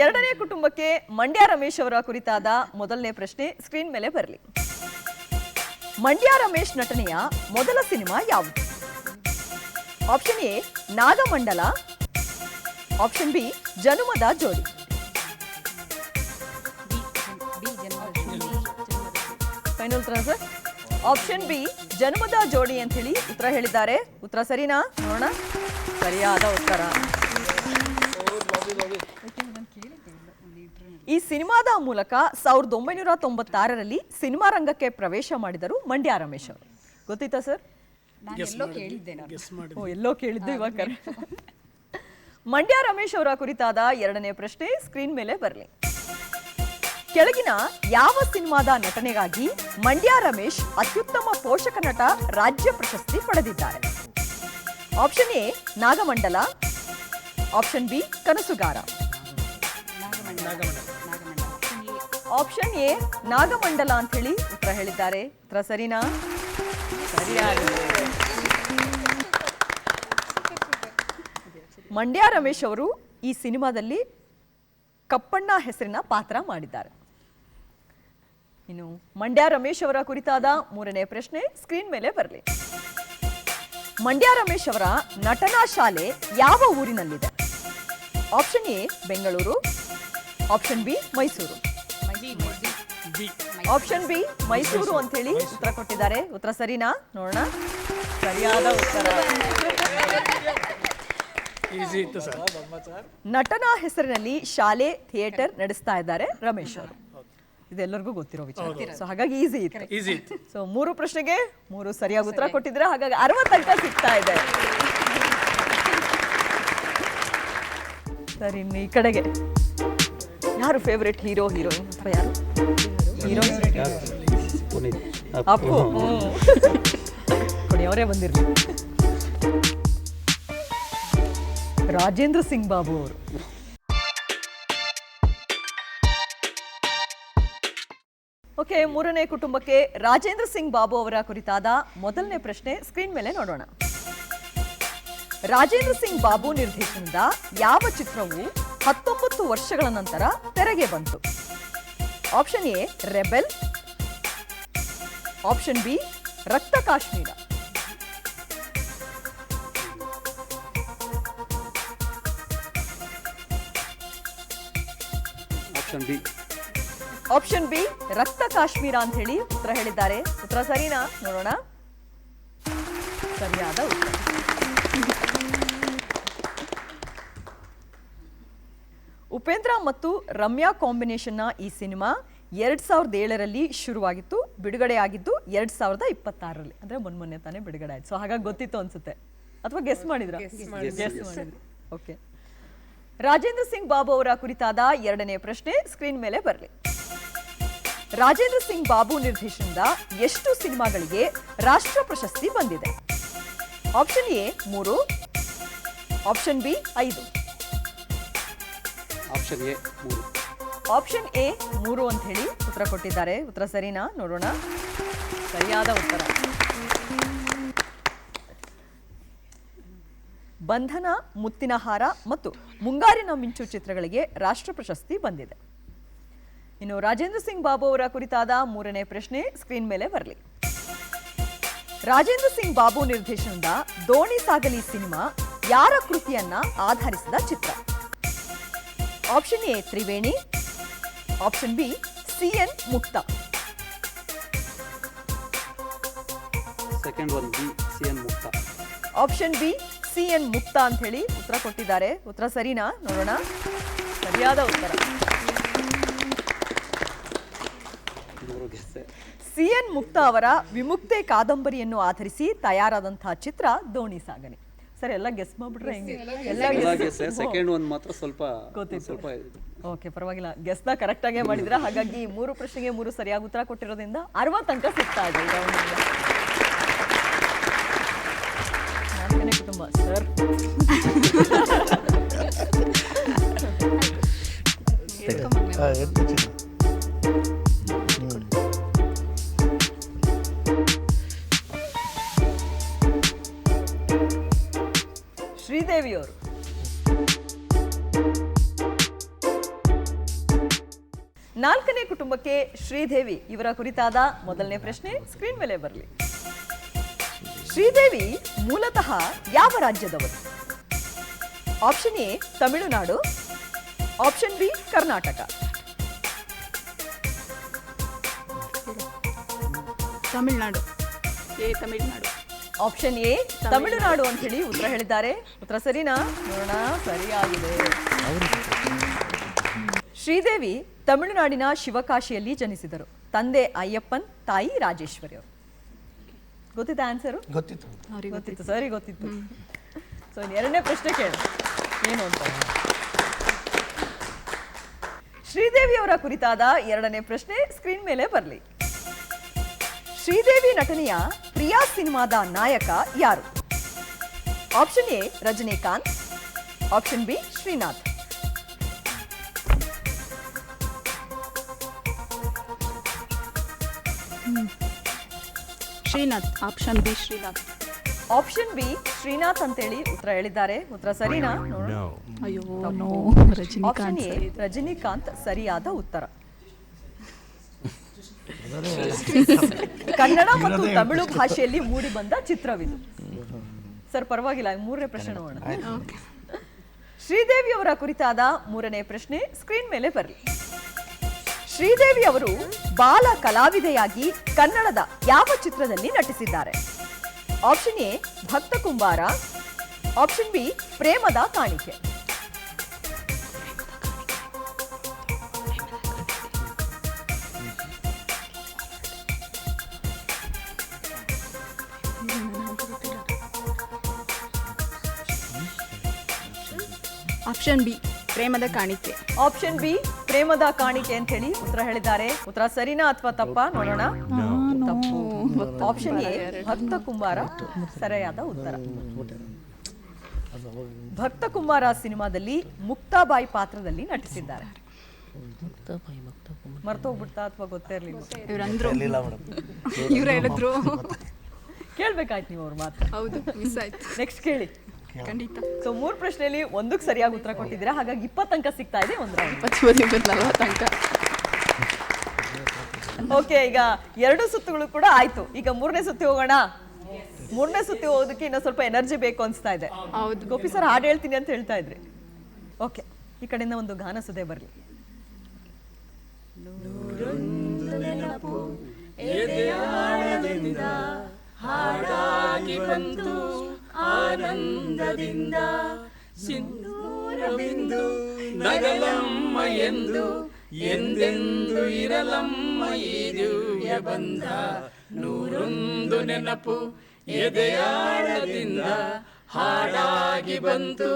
ಎರಡನೇ ಕುಟುಂಬಕ್ಕೆ ಮಂಡ್ಯ ರಮೇಶ್ ಅವರ ಕುರಿತಾದ ಮೊದಲನೇ ಪ್ರಶ್ನೆ ಸ್ಕ್ರೀನ್ ಮೇಲೆ ಬರಲಿ. ಮಂಡ್ಯ ರಮೇಶ್ ನಟನೆಯ ಮೊದಲ ಸಿನಿಮಾ ಯಾವುದು? Option A Nagamandala, option B Janumada Jodi. Final ಉತ್ತರ ಸರ್? ಆಪ್ಷನ್ ಬಿ ಜನ್ಮದ ಜೋಡಿ ಅಂತ ಹೇಳಿ ಉತ್ತರ ಹೇಳಿದ್ದಾರೆ. ಉತ್ತರ ಸರಿನಾ? ನೋಡೋಣ. ಸರಿಯಾದ ಉತ್ತರ. ಈ ಸಿನಿಮಾದ ಮೂಲಕ 1996ರಲ್ಲಿ ಸಿನಿಮಾ ರಂಗಕ್ಕೆ ಪ್ರವೇಶ ಮಾಡಿದರು ಮಂಡ್ಯ ರಮೇಶ್ ಅವರು. ಗೊತ್ತಿತ್ತಾ ಸರ್? ಓ, ಎಲ್ಲೋ ಕೇಳಿದ್ದು ಇವಾಗ. ಮಂಡ್ಯ ರಮೇಶ್ ಅವರ ಕುರಿತಾದ ಎರಡನೇ ಪ್ರಶ್ನೆ ಸ್ಕ್ರೀನ್ ಮೇಲೆ ಬರಲಿ. ಕೆಳಗಿನ ಯಾವ ಸಿನಿಮಾದ ನಟನೆಗಾಗಿ ಮಂಡ್ಯ ರಮೇಶ್ ಅತ್ಯುತ್ತಮ ಪೋಷಕ ನಟ ರಾಜ್ಯ ಪ್ರಶಸ್ತಿ ಪಡೆದಿದ್ದಾರೆ? Option A Nagamandala, option B Kanasugaara. Option A Nagamandala ಅಂತ ಹೇಳಿ ಉತ್ತರ ಹೇಳಿದ್ದಾರೆ. ಉತ್ತರ ಸರಿನಾ? ಸರಿಯಾಗಿದೆ. ಮಂಡ್ಯ ರಮೇಶ್ ಅವರು ಈ ಸಿನಿಮಾದಲ್ಲಿ ಕಪ್ಪಣ್ಣ ಹೆಸರಿನ ಪಾತ್ರ ಮಾಡಿದ್ದಾರೆ. ಇನ್ನು ಮಂಡ್ಯ ರಮೇಶ್ ಅವರ ಕುರಿತಾದ ಮೂರನೇ ಪ್ರಶ್ನೆ ಸ್ಕ್ರೀನ್ ಮೇಲೆ ಬರಲಿ. ಮಂಡ್ಯ ರಮೇಶ್ ಅವರ ನಟನಾ ಶಾಲೆ ಯಾವ ಊರಿನಲ್ಲಿದೆ? Option A Bengaluru, option B Mysuru. Option B Mysuru ಅಂತ ಹೇಳಿ ಉತ್ತರ ಕೊಟ್ಟಿದ್ದಾರೆ. ಉತ್ತರ ಸರಿನಾ? ನೋಡೋಣ. ಸರಿಯಾದ ಉತ್ತರ. ನಟನಾ ಹೆಸರಿನಲ್ಲಿ ಶಾಲೆ ಥಿಯೇಟರ್ ನಡೆಸ್ತಾ ಇದ್ದಾರೆ ರಮೇಶ್ ಅವರು. ಇದೆಲ್ಲರಿಗೂ ಗೊತ್ತಿರೋ ವಿಚಾರ. ಸೊ ಹಾಗಾಗಿ ಈಸಿ ಇತ್ತು. ಸೊ 3 ಪ್ರಶ್ನೆಗೆ 3 ಸರಿಯಾಗಿ ಉತ್ತರ ಕೊಟ್ಟಿದ್ರೆ ಹಾಗಾಗಿ 60 ಅಂಕ ಸಿಗ್ತಾ ಇದೆ. ಸರಿ, ಇನ್ನು ಈ ಕಡೆಗೆ ಯಾರು ಫೇವ್ರೆಟ್ ಹೀರೋ ಹೀರೋಯಿನ್ ಅಥವಾ ಯಾರು ಹೀರೋಯಿನ್? ಅಪ್ಪು. ಕೊಡಿ, ಅವರೇ ಬಂದಿರಲಿ. ರಾಜೇಂದ್ರ ಸಿಂಗ್ ಬಾಬು ಅವರು. ಓಕೆ, ಮೂರನೇ ಕುಟುಂಬಕ್ಕೆ ರಾಜೇಂದ್ರ ಸಿಂಗ್ ಬಾಬು ಅವರ ಕುರಿತಾದ ಮೊದಲನೇ ಪ್ರಶ್ನೆ ಸ್ಕ್ರೀನ್ ಮೇಲೆ ನೋಡೋಣ. ರಾಜೇಂದ್ರ ಸಿಂಗ್ ಬಾಬು ನಿರ್ದೇಶನದ ಯಾವ ಚಿತ್ರವು 19 ವರ್ಷಗಳ ನಂತರ ತೆರೆಗೆ ಬಂತು? Option A rebel, option B ರಕ್ತ ಕಾಶ್ಮೀರ. ಆಪ್ಷನ್ ಬಿ ರಕ್ತ ಕಾಶ್ಮೀರ ಅಂತ ಹೇಳಿ ಉತ್ತರ ಹೇಳಿದ್ದಾರೆ. ಉತ್ತರ ಸರಿನಾ? ನೋಡೋಣ. ಸರಿಯಾದ ಉತ್ತರ. ಉಪೇಂದ್ರ ಮತ್ತು ರಮ್ಯಾ ಕಾಂಬಿನೇಷನ್ನ ಈ ಸಿನಿಮಾ 2007ರಲ್ಲಿ ಶುರುವಾಗಿತ್ತು, ಬಿಡುಗಡೆ ಆಗಿದ್ದು 2026ರಲ್ಲಿ, ಅಂದ್ರೆ ಮೊನ್ನೆ ತಾನೇ ಬಿಡುಗಡೆ ಆಯ್ತು. ಸೊ ಹಾಗಾಗಿ ಗೊತ್ತಿತ್ತು ಅನ್ಸುತ್ತೆ, ಅಥವಾ ಗೆಸ್ ಮಾಡಿದ್ರ? ಓಕೆ. ರಾಜೇಂದ್ರ ಸಿಂಗ್ ಬಾಬು ಅವರ ಕುರಿತಾದ 2ನೇ ಪ್ರಶ್ನೆ ಸ್ಕ್ರೀನ್ ಮೇಲೆ ಬರಲಿ. ರಾಜೇಂದ್ರ ಸಿಂಗ್ ಬಾಬು ನಿರ್ದೇಶನದ ಎಷ್ಟು ಸಿನಿಮಾಗಳಿಗೆ ರಾಷ್ಟ್ರ ಪ್ರಶಸ್ತಿ ಬಂದಿದೆ? Option A 3, option B 5. Option A 3. Option A 3 ಅಂತ ಹೇಳಿ ಉತ್ತರ ಕೊಟ್ಟಿದ್ದಾರೆ. ಉತ್ತರ ಸರಿನಾ? ನೋಡೋಣ. ಸರಿಯಾದ ಉತ್ತರ. ಬಂಧನ, ಮುತ್ತಿನ ಹಾರ ಮತ್ತು ಮುಂಗಾರಿನ ಮಿಂಚು ಚಿತ್ರಗಳಿಗೆ ರಾಷ್ಟ್ರ ಪ್ರಶಸ್ತಿ ಬಂದಿದೆ. ಇನ್ನು ರಾಜೇಂದ್ರ ಸಿಂಗ್ ಬಾಬು ಅವರ ಕುರಿತಾದ 3ನೇ ಪ್ರಶ್ನೆ ಸ್ಕ್ರೀನ್ ಮೇಲೆ ಬರಲಿ. ರಾಜೇಂದ್ರ ಸಿಂಗ್ ಬಾಬು ನಿರ್ದೇಶನದ ದೋಣಿ ಸಾಗಲಿ ಸಿನಿಮಾ ಯಾರ ಕೃತಿಯನ್ನ ಆಧರಿಸಿದ ಚಿತ್ರ? Option A Triveni, option B CN Mukta. Second one B CN Mukta. Option B CN Mukta ಅಂತ ಹೇಳಿ ಉತ್ತರ ಕೊಟ್ಟಿದ್ದಾರೆ. ಉತ್ತರ ಸರಿನಾ? ನೋಡೋಣ. ಸರಿಯಾದ ಉತ್ತರ. CN ಮುಕ್ತಾ ಅವರ ವಿಮುಕ್ತೆ ಕಾದಂಬರಿಯನ್ನು ಆಧರಿಸಿ ತಯಾರಾದಂತಹ ಚಿತ್ರ ದೋಣಿ ಸಾಗಣೆ. ಸರಿ, ಎಲ್ಲ ಗೆಸ್ ಮಾಡ್ಬಿಟ್ರೆ ಹೆಂಗೆ? ಸೆಕೆಂಡ್ ಒನ್ ಮಾತ್ರ ಸ್ವಲ್ಪ ಗೊತ್ತಿತ್ತು. ಓಕೆ, ಪರವಾಗಿಲ್ಲ, ಗೆಸ್ನ ಕರೆಕ್ಟ್ ಆಗೇ ಮಾಡಿದ್ರ. ಹಾಗಾಗಿ 3 ಪ್ರಶ್ನೆಗೆ 3 ಸರಿಯಾಗಿ ಉತ್ತರ ಕೊಟ್ಟಿರೋದ್ರಿಂದ 60 ಅಂಕ ಸಿಗ್ತಾ ಇದೆ. 4ನೇ ಕುಟುಂಬ ಸರ್. ಶ್ರೀದೇವಿ ಅವರು. ನಾಲ್ಕನೇ ಕುಟುಂಬಕ್ಕೆ ಶ್ರೀದೇವಿ ಇವರ ಕುರಿತಾದ 1ನೇ ಪ್ರಶ್ನೆ ಸ್ಕ್ರೀನ್ ಮೇಲೆ ಬರಲಿ. ಶ್ರೀದೇವಿ ಮೂಲತಃ ಯಾವ ರಾಜ್ಯದವರು? Option A Tamil Nadu, option B Karnataka. Tamil Nadu. Tamil Nadu. Option A Tamil Nadu ಅಂತ ಹೇಳಿ ಉತ್ತರ ಹೇಳಿದ್ದಾರೆ. ಉತ್ತರ ಸರಿನಾ? ನೋಡೋಣ. ಸರಿಯಾಗಿದೆ. ಶ್ರೀದೇವಿ ತಮಿಳುನಾಡಿನ ಶಿವಕಾಶಿಯಲ್ಲಿ ಜನಿಸಿದರು. ತಂದೆ ಅಯ್ಯಪ್ಪನ್, ತಾಯಿ ರಾಜೇಶ್ವರಿ ಅವರು. ಗೊತ್ತಿತ್ತ ಆನ್ಸರು? ಗೊತ್ತಿತ್ತು ಸರಿ, ಗೊತ್ತಿತ್ತು. ಸೊ 2ನೇ ಪ್ರಶ್ನೆ ಕೇಳಿ ಏನು ಅಂತ. ಶ್ರೀದೇವಿ ಅವರ ಕುರಿತಾದ 2ನೇ ಪ್ರಶ್ನೆ ಸ್ಕ್ರೀನ್ ಮೇಲೆ ಬರಲಿ. ಶ್ರೀದೇವಿ ನಟನೆಯ ಪ್ರಿಯಾ ಸಿನಿಮಾದ ನಾಯಕ ಯಾರು? Option A Rajinikanth, option B Srinath. Srinath. Option B Srinath. Option B Srinath ಅಂತೇಳಿ ಉತ್ತರ ಹೇಳಿದ್ದಾರೆ. ಉತ್ತರ ಸರಿನಾ? ಅಯ್ಯೋ, ಆಪ್ಷನ್ ಎ ರಜನಿಕಾಂತ್ ಸರಿಯಾದ ಉತ್ತರ. ಕನ್ನಡ ಮತ್ತು ತಮಿಳು ಭಾಷೆಯಲ್ಲಿ ಮೂಡಿ ಬಂದ ಚಿತ್ರವಿದು. ಸರ್ ಪರವಾಗಿಲ್ಲ, 3ನೇ ಪ್ರಶ್ನೆ ನೋಡೋಣ. ಶ್ರೀದೇವಿ ಅವರ ಕುರಿತಾದ 3ನೇ ಪ್ರಶ್ನೆ ಸ್ಕ್ರೀನ್ ಮೇಲೆ ಬರಲಿ. ಶ್ರೀದೇವಿ ಅವರು ಬಾಲ ಕಲಾವಿದೆಯಾಗಿ ಕನ್ನಡದ ಯಾವ ಚಿತ್ರದಲ್ಲಿ ನಟಿಸಿದ್ದಾರೆ? ಆಪ್ಷನ್ ಎ ಭಕ್ತ ಕುಂಬಾರ, ಆಪ್ಷನ್ ಬಿ ಪ್ರೇಮದ ಕಾಣಿಕೆ. ಆಪ್ಷನ್ ಬಿ ಪ್ರೇಮದ ಕಾಣಿಕೆ. ಆಪ್ಷನ್ ಬಿ ಪ್ರೇಮದ ಕಾಣಿಕೆ ಅಂತ ಹೇಳಿ ಉತ್ತರ ಹೇಳಿದ್ದಾರೆ. ಉತ್ತರ ಸರಿನಾ ಅಥವಾ ತಪ್ಪಾ? ನೋಡೋಣ. ತಪ್ಪು. ಆಪ್ಷನ್ ಎ ಭಕ್ತ ಕುಂಬಾರ ಸರಿಯಾದ ಉತ್ತರ. ಭಕ್ತ ಕುಂಬಾರ ಸಿನಿಮಾದಲ್ಲಿ ಮುಕ್ತಾಬಾಯಿ ಪಾತ್ರದಲ್ಲಿ ನಟಿಸಿದ್ದಾರೆ. ಮರ್ತೋಗ್ಬಿಡ್ತಾ ಅಥವಾ ಗೊತ್ತೇ ಇರ್ಲಿಲ್ಲ? ಇವ್ರು ಹೇಳಿದ್ರು. ಕೇಳ್ಬೇಕಾಯ್ತು ನೀವು ಅವ್ರ ಮಾತು. ಹೌದು, ಮಿಸ್ ಆಯ್ತು. ನೆಕ್ಸ್ಟ್ ಕೇಳಿ. ಖಂಡಿತ. ಸೊ 3 ಪ್ರಶ್ನೆಯಲ್ಲಿ 1ಕ್ಕೆ ಸರಿಯಾಗಿ ಉತ್ತರ ಕೊಟ್ಟಿದ್ದೀರಾ. ಹಾಗಾಗಿ 20 ಅಂಕ ಸಿಗ್ತಾ ಇದೆ. 1 ರೌಂಡ್. 40 ಅಂಕ. ಓಕೆ, ಈಗ 2 ಸುತ್ತುಗಳು ಕೂಡ ಆಯ್ತು. ಈಗ 3ನೇ ಸುತ್ತಿ ಹೋಗೋಣ. 3ನೇ ಸುತ್ತಿ ಹೋಗೋದಕ್ಕೆ ಇನ್ನೂ ಸ್ವಲ್ಪ ಎನರ್ಜಿ ಬೇಕು ಅನ್ಸ್ತಾ ಇದೆ. ಹೌದು. ಗೋಪಿ ಸರ್ ಹಾಡು ಹೇಳ್ತೀನಿ ಅಂತ ಹೇಳ್ತಾ ಇದ್ರಿ. ಓಕೆ, ಈ ಕಡೆಯಿಂದ ಒಂದು ಗಾನ ಸುದೆ ಬರಲಿ. ಹಾಡಾಗಿ ಬಂತು ಆನಂದದಿಂದ ಸಿಂಧೂರ ಬಿಂದು ನಗಲಮ್ಮ ಎಂದು ಎಂದೆಂದು ಇರಲಮ್ಮ ಈ ದಿವ್ಯ ಬಂಧ ನೂರೊಂದು ನೆನಪು ಎದೆಯಾಳದಿಂದ ಹಾಡಾಗಿ ಬಂತು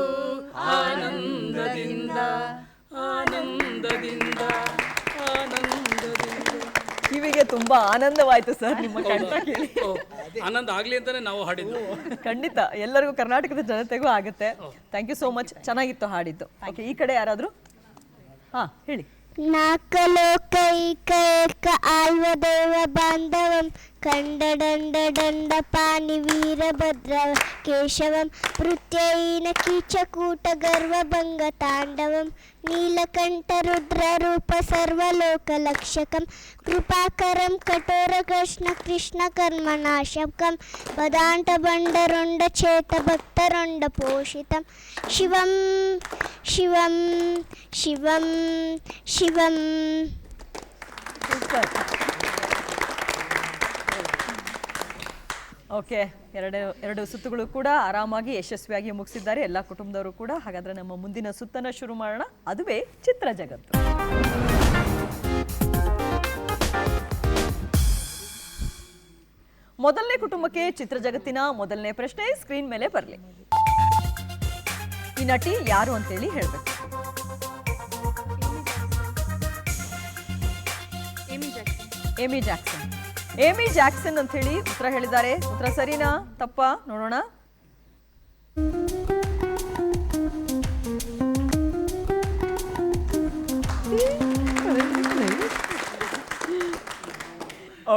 ಆನಂದದಿಂದ ಆನಂದದಿಂದ ಆನಂದದಿಂದ. ಕಿವಿಗೆ ತುಂಬಾ ಆನಂದವಾಯ್ತು ಸರ್ ನಿಮ್ಮ ಕಂಠ ಕೇಳಿ. ಆನಂದ ಆಗ್ಲಿ ಅಂತಾನೆ ನಾವು ಹಾಡಿದ್ದು. ಖಂಡಿತ ಎಲ್ಲರಿಗೂ ಕರ್ನಾಟಕದ ಜನತೆಗೂ ಆಗುತ್ತೆ. Thank you so much. ಚೆನ್ನಾಗಿತ್ತು ಹಾಡಿದ್ದು. ಓಕೆ, ಈ ಕಡೆ ಯಾರಾದರೂ ಹಾ ಹೇಳಿ. ನಾಕಲೋಕೈಕ ಆಲ್ವದೇವ ಬಾಂಧವಂ ಕಂಡದಂಡ ದಂಡ ಪಾಣಿ ವೀರಭದ್ರ ಕೇಶವಂ ಪೃಥ್ಯೈನ ಕೀಚಕೂಟ ಗರ್ವಭಂಗ ತಾಂಡವಂ ನೀಲಕಂಠ ರುದ್ರ ರೂಪ ಸರ್ವಲೋಕಲಕ್ಷಕಂ ಕೃಪಾಕರಂ ಕಠೋರ ಕೃಷ್ಣ ಕೃಷ್ಣ ಕರ್ಮನಾಶಕಂ ಪದಾಂತ ಬಂಡರೊಂಡ ಚೇತ ಭಕ್ತರೊಂಡ ಪೋಷಿತಂ ಶಿವಂ ಶಿವಂ ಶಿವಂ ಶಿವಂ. ಓಕೆ, ಎರಡು ಸುತ್ತುಗಳು ಕೂಡ ಆರಾಮಾಗಿ ಯಶಸ್ವಿಯಾಗಿ ಮುಗಿಸಿದ್ದಾರೆ ಎಲ್ಲ ಕುಟುಂಬದವರು ಕೂಡ. ಹಾಗಾದ್ರೆ ನಮ್ಮ ಮುಂದಿನ ಸುತ್ತನ್ನ ಶುರು ಮಾಡೋಣ. ಅದುವೇ ಚಿತ್ರ ಜಗತ್ತು. ಮೊದಲನೇ ಕುಟುಂಬಕ್ಕೆ ಚಿತ್ರ ಜಗತ್ತಿನ ಮೊದಲನೇ ಪ್ರಶ್ನೆ ಸ್ಕ್ರೀನ್ ಮೇಲೆ ಬರಲಿ. ಈ ನಟಿ ಯಾರು ಅಂತೇಳಿ ಹೇಳ್ಬೇಕು. Amy Jackson. ಏಮಿ ಜಾಕ್ಸನ್ ಅಂತ ಹೇಳಿ ಉತ್ತರ ಹೇಳಿದ್ದಾರೆ. ಉತ್ತರ ಸರಿನಾ ತಪ್ಪಾ ನೋಡೋಣ.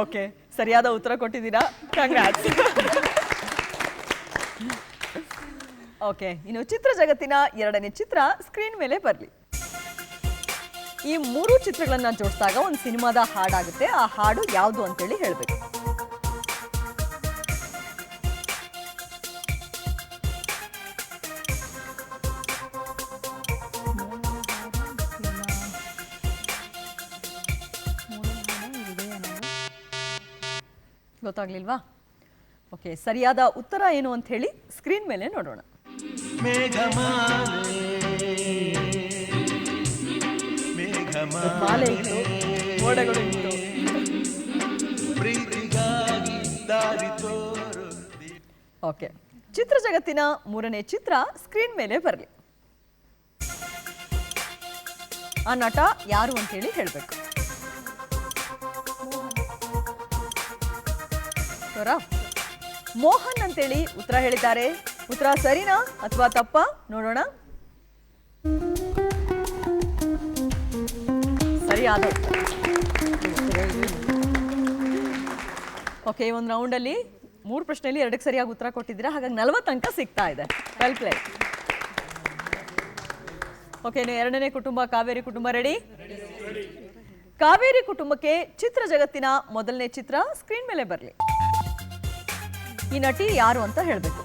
ಓಕೆ, ಸರಿಯಾದ ಉತ್ತರ ಕೊಟ್ಟಿದ್ದೀರಾ. ಕಂಗ್ರಾಟ್ಸ್. ಓಕೆ, ಇನ್ನು ಚಿತ್ರ ಜಗತ್ತಿನ ಎರಡನೇ ಚಿತ್ರ ಸ್ಕ್ರೀನ್ ಮೇಲೆ ಬರಲಿ. ಈ ಮೂರು ಚಿತ್ರಗಳನ್ನ ಜೋಡಿಸಿದಾಗ ಒಂದು ಸಿನಿಮಾದ ಹಾಡಾಗುತ್ತೆ. ಆ ಹಾಡು ಯಾವುದು ಅಂತೇಳಿ ಹೇಳಬೇಕು. ಗೊತ್ತಾಗ್ಲಿಲ್ವಾ? ಓಕೆ, ಸರಿಯಾದ ಉತ್ತರ ಏನು ಅಂತ ಹೇಳಿ ಸ್ಕ್ರೀನ್ ಮೇಲೆ ನೋಡೋಣ. ಮಾಲೆ ಇತ್ತು, ಮೋಡಗಳು ಇತ್ತು. ಓಕೆ, ಚಿತ್ರ ಜಗತ್ತಿನ ಮೂರನೇ ಚಿತ್ರ ಸ್ಕ್ರೀನ್ ಮೇಲೆ ಬರಲಿ. ಆ ನಟ ಯಾರು ಅಂತೇಳಿ ಹೇಳ್ಬೇಕು. ಮೋಹನ್ ಅಂತೇಳಿ ಉತ್ತರ ಹೇಳಿದ್ದಾರೆ. ಉತ್ತರ ಸರಿನಾ ಅಥವಾ ತಪ್ಪಾ ನೋಡೋಣ. ಸರಿಯಾದ ಓಕೆ, ಒಂದು ರೌಂಡಲ್ಲಿ 3 ಪ್ರಶ್ನೆಯಲ್ಲಿ 2ಕ್ಕೆ ಸರಿಯಾಗಿ ಉತ್ತರ ಕೊಟ್ಟಿದ್ದೀರಾ. ಹಾಗಾಗಿ 40 ಅಂಕ ಸಿಗ್ತಾ ಇದೆ. Well play. ಓಕೆ, ಎರಡನೇ ಕುಟುಂಬ ಕಾವೇರಿ ಕುಟುಂಬ ರೆಡಿ? ಕಾವೇರಿ ಕುಟುಂಬಕ್ಕೆ ಚಿತ್ರ ಜಗತ್ತಿನ ಮೊದಲನೇ ಚಿತ್ರ ಸ್ಕ್ರೀನ್ ಮೇಲೆ ಬರಲಿ. ಈ ನಟಿ ಯಾರು ಅಂತ ಹೇಳಬೇಕು.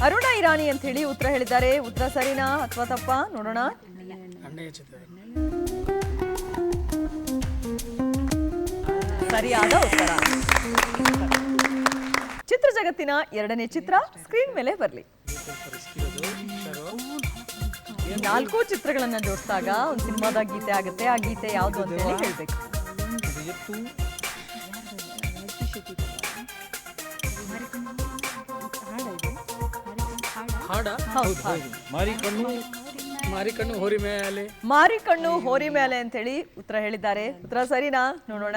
ಅರುಣಾ ಇರಾನಿ ಅಂತ ಹೇಳಿ ಉತ್ತರ ಹೇಳಿದ್ದಾರೆ. ಉತ್ತರ ಸರಿನಾ ಅಥವಾ ತಪ್ಪಾ ನೋಡೋಣ. ಸರಿಯಾದ ಉತ್ತರ. ಚಿತ್ರ ಜಗತ್ತಿನ ಎರಡನೇ ಚಿತ್ರ ಸ್ಕ್ರೀನ್ ಮೇಲೆ ಬರಲಿ. 4 ಚಿತ್ರಗಳನ್ನ ಜೋಡಿಸಿದಾಗ ಒಂದು ಸಿನಿಮಾದ ಗೀತೆ ಆಗುತ್ತೆ. ಆ ಗೀತೆ ಯಾವುದು ಅಂತ ಹೇಳಿ ಹೇಳ್ಬೇಕು. ಮಾರಿಕಣ್ಣು ಹೋರಿ ಮೇಲೆ. ಮಾರಿಕಣ್ಣು ಹೋರಿ ಮೇಲೆ ಅಂತ ಹೇಳಿ ಉತ್ತರ ಹೇಳಿದ್ದಾರೆ. ಉತ್ತರ ಸರಿನಾ ನೋಡೋಣ.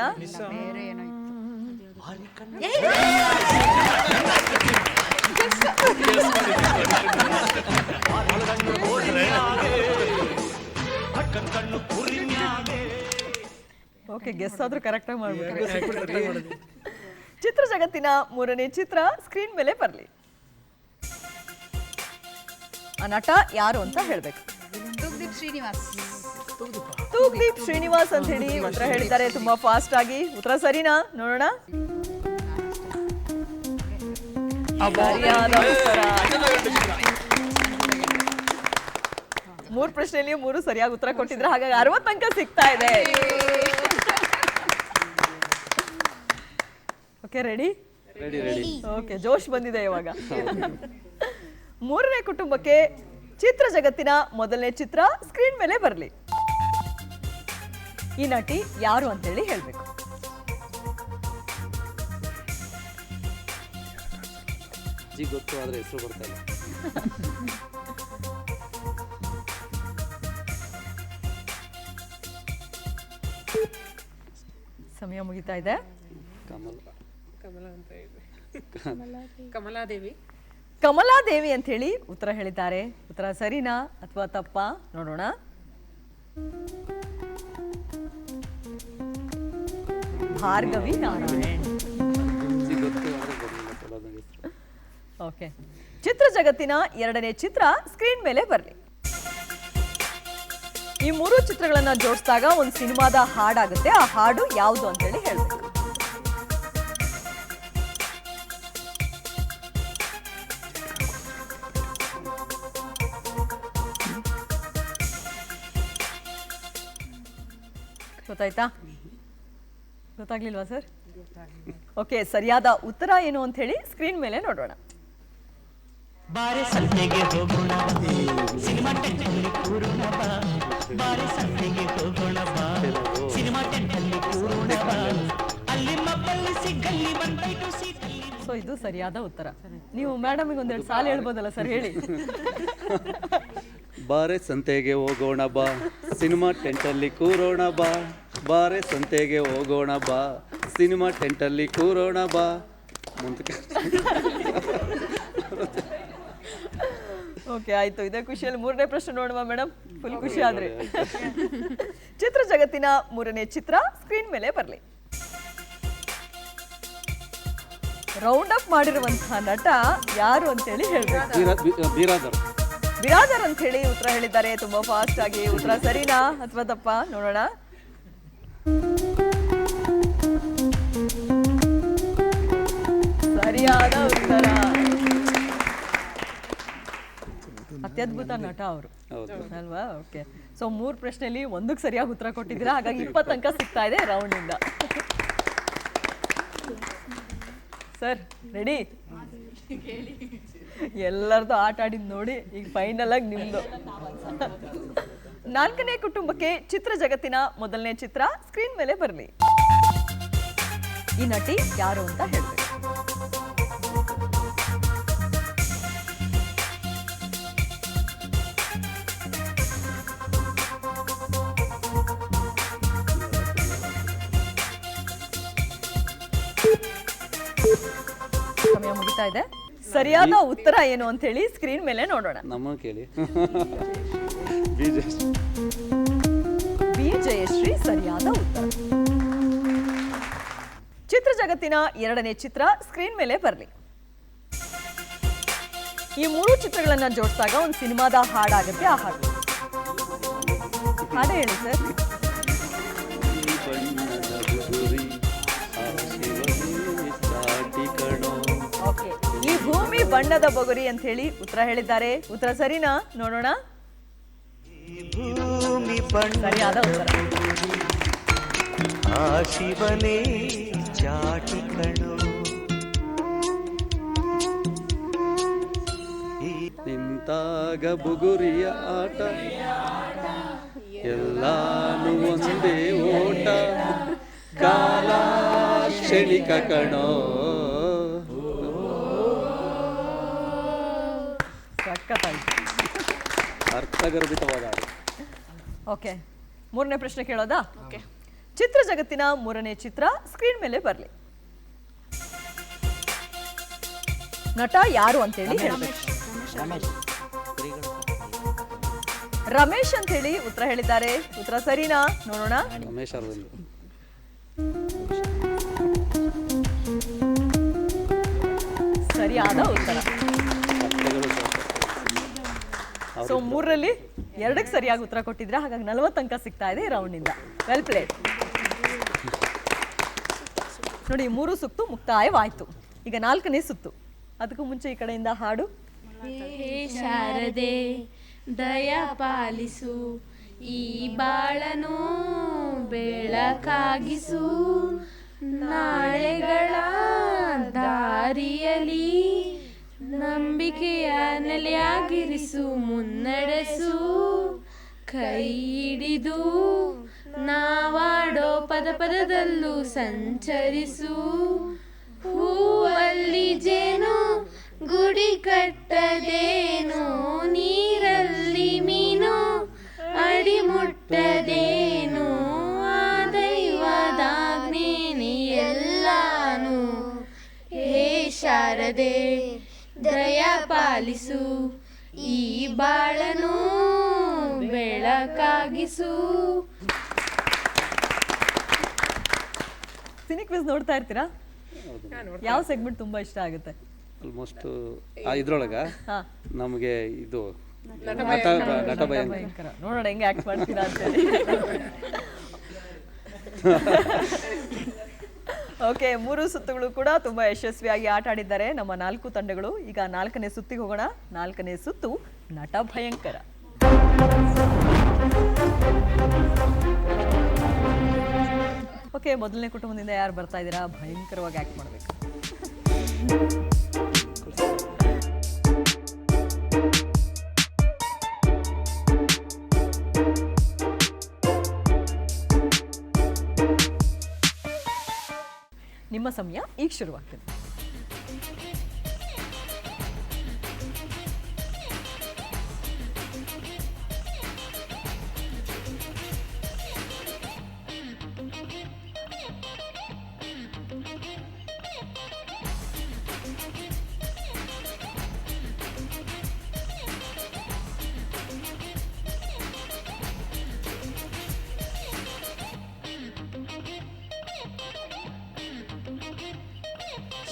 ಓಕೆ, ಗೆಸ್ ಆದ್ರೂ ಕರೆಕ್ಟ್ ಆಗಿ ಮಾಡ್ಬೇಕು. ಚಿತ್ರ ಜಗತ್ತಿನ ಮೂರನೇ ಚಿತ್ರ ಸ್ಕ್ರೀನ್ ಮೇಲೆ ಬರಲಿ. ಆ ನಟ ಯಾರು ಅಂತ ಹೇಳ್ಬೇಕು. ತೂಗ್ದೀಪ್ ಶ್ರೀನಿವಾಸ್ ಅಂತ ಹೇಳಿ ಉತ್ತರ ಹೇಳಿದ್ದಾರೆ ತುಂಬಾ ಫಾಸ್ಟ್ ಆಗಿ. ಉತ್ತರ ಸರಿನಾ ನೋಡೋಣ. ಸರಿಯಾದ ಉತ್ತರ. 3 ಪ್ರಶ್ನೆಯಲ್ಲಿ 3 ಸರಿಯಾಗಿ ಉತ್ತರ ಕೊಟ್ಟಿದ್ರೆ. ಹಾಗಾಗಿ 60 ಅಂಕ ಸಿಗ್ತಾ ಇದೆ. Okay, ready? Ready ready. Okay, ಜೋಶ್ ಬಂದಿದೆ ಇವಾಗ. ಮೂರನೇ ಕುಟುಂಬಕ್ಕೆ ಚಿತ್ರ ಜಗತ್ತಿನ ಮೊದಲನೇ ಚಿತ್ರ ಸ್ಕ್ರೀನ್ ಮೇಲೆ ಬರಲಿ. ಈ ನಟಿ ಯಾರು ಅಂತೇಳಿ ಹೇಳ್ಬೇಕು. ಜಿ ಗೊತ್ತು ಆದ್ರೆ ಹೆಸರು ಬರ್ತಾ ಇಲ್ಲ. ಸಮಯ ಮುಗಿತಾ ಇದೆ. ಕಮಲಾದೇವಿ ಅಂತ ಹೇಳಿ ಉತ್ತರ ಹೇಳಿದ್ದಾರೆ. ಉತ್ತರ ಸರಿನಾ ಅಥವಾ ತಪ್ಪಾ ನೋಡೋಣ. ಭಾರ್ಗವಿ ನಾರಾಯಣ್. ಜಿ ಗೊತ್ತು ಆದ್ರೆ ಬರ್ಲಿಲ್ಲ ಕಲಾವಿದನ ಹೆಸರು. ಓಕೆ, ಚಿತ್ರ ಜಗತ್ತಿನ ಎರಡನೇ ಚಿತ್ರ ಸ್ಕ್ರೀನ್ ಮೇಲೆ ಬರಲಿ. ಈ ಮೂರು ಚಿತ್ರಗಳನ್ನ ಜೋಡಿಸಿದಾಗ ಒಂದು ಸಿನಿಮಾದ ಹಾಡಾಗುತ್ತೆ. ಆ ಹಾಡು ಯಾವುದು ಅಂತೇಳಿ ಹೇಳ್ಬೇಕು. ಗೊತ್ತಾಯ್ತಾ? ಗೊತ್ತಾಗ್ಲಿಲ್ವಾ ಸರ್? ಓಕೆ, ಸರಿಯಾದ ಉತ್ತರ ಏನು ಅಂತ ಹೇಳಿ ಸ್ಕ್ರೀನ್ ಮೇಲೆ ನೋಡೋಣ. ಬಾರೆ ಸಂತೆಗೆ ಹೋಗೋಣ, ಸಿನಿಮಾ ಟೆಂಟಲ್ಲಿ ಕೂರೋಣ ಬಾ. ಬಾರೆ ಸಂತೆಗೆ ಹೋಗೋಣ ಬಾ, ಸಿನಿಮಾ ಟೆಂಟಲ್ಲಿ ಕೂರೋಣ ಬಾ. ಅಲ್ಲಿ ಮಬ್ಬಲ್ಲಿ ಸಿಗಲ್ಲಿ ಬಂದೈಟು ಸೀಟಲ್ಲಿ. ಸೊ ಇದು ಸರಿಯಾದ ಉತ್ತರ. ನೀವು ಮೇಡಮಿಗೆ ಒಂದೆರಡು ಸಾಲ ಹೇಳ್ಬೋದಲ್ಲ ಸರ್, ಹೇಳಿ. ಬಾರೆ ಸಂತೆಗೆ ಹೋಗೋಣ ಬಾ, ಸಿನಿಮಾ ಟೆಂಟಲ್ಲಿ ಕೂರೋಣ ಬಾ. ಬಾರೆ ಸಂತೆಗೆ ಹೋಗೋಣ ಬಾ, ಸಿನಿಮಾ ಟೆಂಟಲ್ಲಿ ಕೂರೋಣ ಬಾ. ಮುಂದಕ್ಕೆ ಓಕೆ, ಆಯ್ತು. ಇದೇ ಖುಷಿಯಲ್ಲಿ ಮೂರನೇ ಪ್ರಶ್ನೆ ನೋಡುವ ಮೇಡಮ್. ಫುಲ್ ಖುಷಿ ಆದ್ರೆ. ಚಿತ್ರ ಜಗತ್ತಿನ ಮೂರನೇ ಚಿತ್ರ ಸ್ಕ್ರೀನ್ ಮೇಲೆ ಬರಲಿ. ರೌಂಡ್ ಅಪ್ ಮಾಡಿರುವಂತಹ ನಟ ಯಾರು ಅಂತೇಳಿ ಹೇಳ್ಬೇಕು. ಬೀರಾದರ್. ಬಿರಾದರ್ ಅಂತ ಹೇಳಿ ಉತ್ತರ ಹೇಳಿದ್ದಾರೆ. ತುಂಬಾ ಫಾಸ್ಟ್ ಆಗಿ. ಉತ್ತರ ಸರಿನಾ ಅಥವಾ ತಪ್ಪಾ ನೋಡೋಣ. ಸರಿಯಾದ ಉತ್ತರ. ಅತ್ಯದ್ಭುತ ನಟ ಅವರು ಅಲ್ವಾ? ಓಕೆ, ಸೊ 3 ಪ್ರಶ್ನೆಯಲ್ಲಿ ಒಂದಕ್ಕೆ ಸರಿಯಾಗಿ ಉತ್ತರ ಕೊಟ್ಟಿದ್ದೀರಾ. ಹಾಗಾಗಿ 20 ಅಂಕ ಸಿಗ್ತಾ ಇದೆ ರೌಂಡ್ ಇಂದ. Sir ready? ಎಲ್ಲರದು ಆಟ ಆಡಿದ್ ನೋಡಿ ಈಗ ಫೈನಲ್ ಆಗಿ ನಿಮ್ದು. 4ನೇ ಕುಟುಂಬಕ್ಕೆ ಚಿತ್ರ ಜಗತ್ತಿನ ಮೊದಲನೇ ಚಿತ್ರ ಸ್ಕ್ರೀನ್ ಮೇಲೆ ಬರಲಿ. ಈ ನಟಿ ಯಾರು ಅಂತ ಹೇಳ್ಬೇಕು. ಸಮಯ ಮುಗಿತಾ ಇದೆ. ಸರಿಯಾದ ಉತ್ತರ ಏನು ಅಂತ ಹೇಳಿ ಸ್ಕ್ರೀನ್ ಮೇಲೆ ನೋಡೋಣ. ನಮ್ಮ ಕೇಳಿ. ಬಿ ಜಯಶ್ರೀ ಸರಿಯಾದ ಉತ್ತರ. ಚಿತ್ರ ಜಗತ್ತಿನ ಎರಡನೇ ಚಿತ್ರ ಸ್ಕ್ರೀನ್ ಮೇಲೆ ಬರಲಿ. ಈ 3 ಚಿತ್ರಗಳನ್ನ ಜೋಡಿಸಿದಾಗ ಒಂದು ಸಿನಿಮಾದ ಹಾಡಾಗುತ್ತೆ. ಆ ಹಾಡು ಹಾಡೇ ಹೇಳಿ ಸರ್. ಓಕೆ, ಈ ಭೂಮಿ ಬಣ್ಣದ ಬೊಗರಿ ಅಂತ ಹೇಳಿ ಉತ್ತರ ಹೇಳಿದ್ದಾರೆ. ಉತ್ತರ ಸರಿನಾ ನೋಡೋಣ. ಸರಿಯಾದ ಉತ್ತರ. ಶಿವನೇ ಚಾಟಿ ಕಣೋ, ನಿಂತಾಗ ಬುಗುರಿಯ ಆಟ, ಎಲ್ಲಾನು ಒಂದೇ ಓಟ, ಕಾಲ ಕ್ಷಣಿಕ ಕಣೋ. ಅರ್ಥಗರ್ಭಿತವಾದ. ಓಕೆ, 3ನೇ ಪ್ರಶ್ನೆ ಕೇಳೋದಾ? ಓಕೆ, ಚಿತ್ರ ಜಗತ್ತಿನ 3ನೇ ಚಿತ್ರ ಸ್ಕ್ರೀನ್ ಮೇಲೆ ಬರಲಿ. ನಟ ಯಾರು ಅಂತೇಳಿ ಹೇಳ್ಬೇಕು. ರಮೇಶ್ ಅಂತ ಹೇಳಿ ಉತ್ತರ ಹೇಳಿದ್ದಾರೆ. ಉತ್ತರ ಸರಿನಾ ನೋಡೋಣ. ರಮೇಶ್ ಅರವಿಂದ್. ಸರಿಯಾದ ಉತ್ತರ. ಸೊ 3ರಲ್ಲಿ 2ಕ್ಕೆ ಸರಿಯಾಗಿ ಉತ್ತರ ಕೊಟ್ಟಿದ್ರೆ, ಹಾಗಾಗಿ 40 ಅಂಕ ಸಿಗ್ತಾ ಇದೆ ರೌಂಡ್ ಇಂದ. Well played. ನೋಡಿ, 3 ಸುತ್ತು ಮುಕ್ತಾಯವಾಯ್ತು. ಈಗ 4ನೇ ಸುತ್ತು. ಅದಕ್ಕೂ ಮುಂಚೆ ಈ ಕಡೆಯಿಂದ ಹಾಡು. ಶಾರದೆ ದಯ ಪಾಲಿಸು, ಈ ಬಾಳನು ಬೆಳಕಾಗಿಸು, ನಾಳೆಗಳ ದಾರಿಯಲಿ ನಂಬಿಕೆಯ ನೆಲೆಯಾಗಿರಿಸು ಮುನ್ನಡೆಸು ಕೈ ಹಿಡಿದು ನಾವಾಡೋ ಪದ ಪದದಲ್ಲೂ ಸಂಚರಿಸು ಹೂವಲ್ಲಿ ಜೇನು ಗುಡಿ ಕಟ್ಟದೇನು ನೀರಲ್ಲಿ ಮೀನು ಅಡಿ ಮುಟ್ಟದೇನು ಆ ದೈವದಾಜ್ಞೇನೆ ಎಲ್ಲಾನು ಹೇ ಶಾರದೆ ದಯ ಪಾಲಿಸು ಈ ಬಾಳನು ಬೆಳಕಾಗಿಸು. ಸಿನಿ ಕ್ವಿಜ್ ನೋಡ್ತಾ ಇರ್ತೀರಾ? ಯಾವ ಸೆಗ್ಮೆಂಟ್ ತುಂಬಾ ಇಷ್ಟ ಆಗುತ್ತೆ? ಆಲ್ಮೋಸ್ಟ್ ಇದ್ರೊಳಗ ಹಾ, ನಮಗೆ ಇದು ನಟ ಭಯಂಕರ. ಭಯಂಕರ. ನೋಡೋಣ ಹೆಂಗೆ ಆಕ್ಟ್ ಮಾಡ್ತೀರಾ ಅಂತ ಹೇಳಿ. ಓಕೆ, 3 ಸುತ್ತುಗಳು ಕೂಡ ತುಂಬಾ ಯಶಸ್ವಿಯಾಗಿ ಆಟ ಆಡಿದ್ದಾರೆ ನಮ್ಮ 4 ತಂಡಗಳು. ಈಗ 4ನೇ ಸುತ್ತಿಗೆ ಹೋಗೋಣ. 4ನೇ ಸುತ್ತು ನಟ ಭಯಂಕರ. ಓಕೆ, ಮೊದಲನೇ ಕುಟುಂಬದಿಂದ ಯಾರು ಬರ್ತಾ ಇದ್ದೀರಾ? ಭಯಂಕರವಾಗಿ ಆಕ್ಟ್ ಮಾಡಬೇಕು. ನಿಮ್ಮ ಸಮಯ ಈಗ ಶುರುವಾಗ್ತದೆ.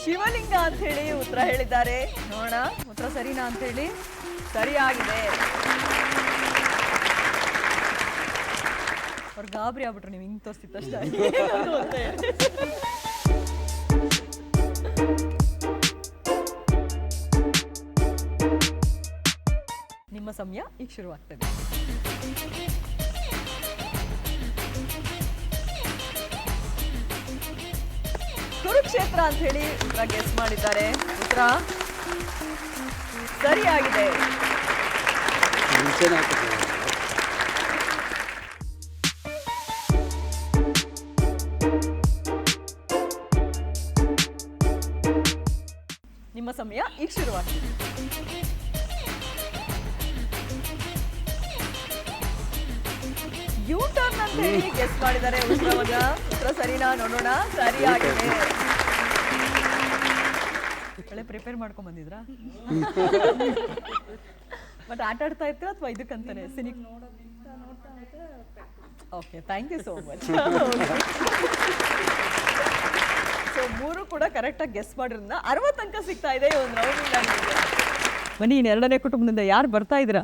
ಶಿವಲಿಂಗ ಅಂತ ಹೇಳಿ ಉತ್ತರ ಹೇಳಿದ್ದಾರೆ. ನೋಡೋಣ ಉತ್ತರ ಸರಿನಾ ಅಂತ ಹೇಳಿ. ಸರಿಯಾಗಿದೆ. ಅವ್ರು ಗಾಬರಿ ಆಗ್ಬಿಟ್ರು ನೀವು ಹಿಂಗ್ ತೋರಿಸ್ತಿತ್ತಷ್ಟೇ. ನಿಮ್ಮ ಸಮಯ ಈಗ ಶುರುವಾಗ್ತದೆ. ಕುರುಕ್ಷೇತ್ರ ಅಂತ ಹೇಳಿ ಉತ್ತರ ಗೆಸ್ ಮಾಡಿದ್ದಾರೆ. ಉತ್ತರ ಸರಿಯಾಗಿದೆ. ನಿಮ್ಮ ಸಮಯ ಈಗ ಶುರುವಾಗ್ತದೆ. ಯೂ ಟರ್ನ್ ಅಂತ ಹೇಳಿ ಗೆಸ್ ಮಾಡಿದ್ದಾರೆ ಉತ್ತರವನ್ನ. ಉತ್ತರ ಸರಿನಾ ನೋಡೋಣ. ಸರಿಯಾಗಿದೆ. ಒಳ್ಳೆ ಪ್ರಿಪೇರ್ ಮಾಡ್ಕೊಂಡ್ ಬಂದಿದ್ರಾ? ಬಟ್ ಆಟ ಆಡ್ತಾ ಇರ್ತೀರಾ ಅಥವಾ ಇದಕ್ಕಂತಾನೆ ಸಿನಿಕ್? Okay, thank you so much. So 3 ಕೂಡ ಕರೆಕ್ಟಾಗಿ ಗೆಸ್ ಮಾಡಿರೋದ್ರಿಂದ 60 ಅಂಕ ಸಿಗ್ತಾ ಇದೆ ಒಂದು ರೌಂಡ್. ಬನ್ನಿ, ಇನ್ನು 2ನೇ ಕುಟುಂಬದಿಂದ ಯಾರು ಬರ್ತಾ ಇದ್ದೀರಾ?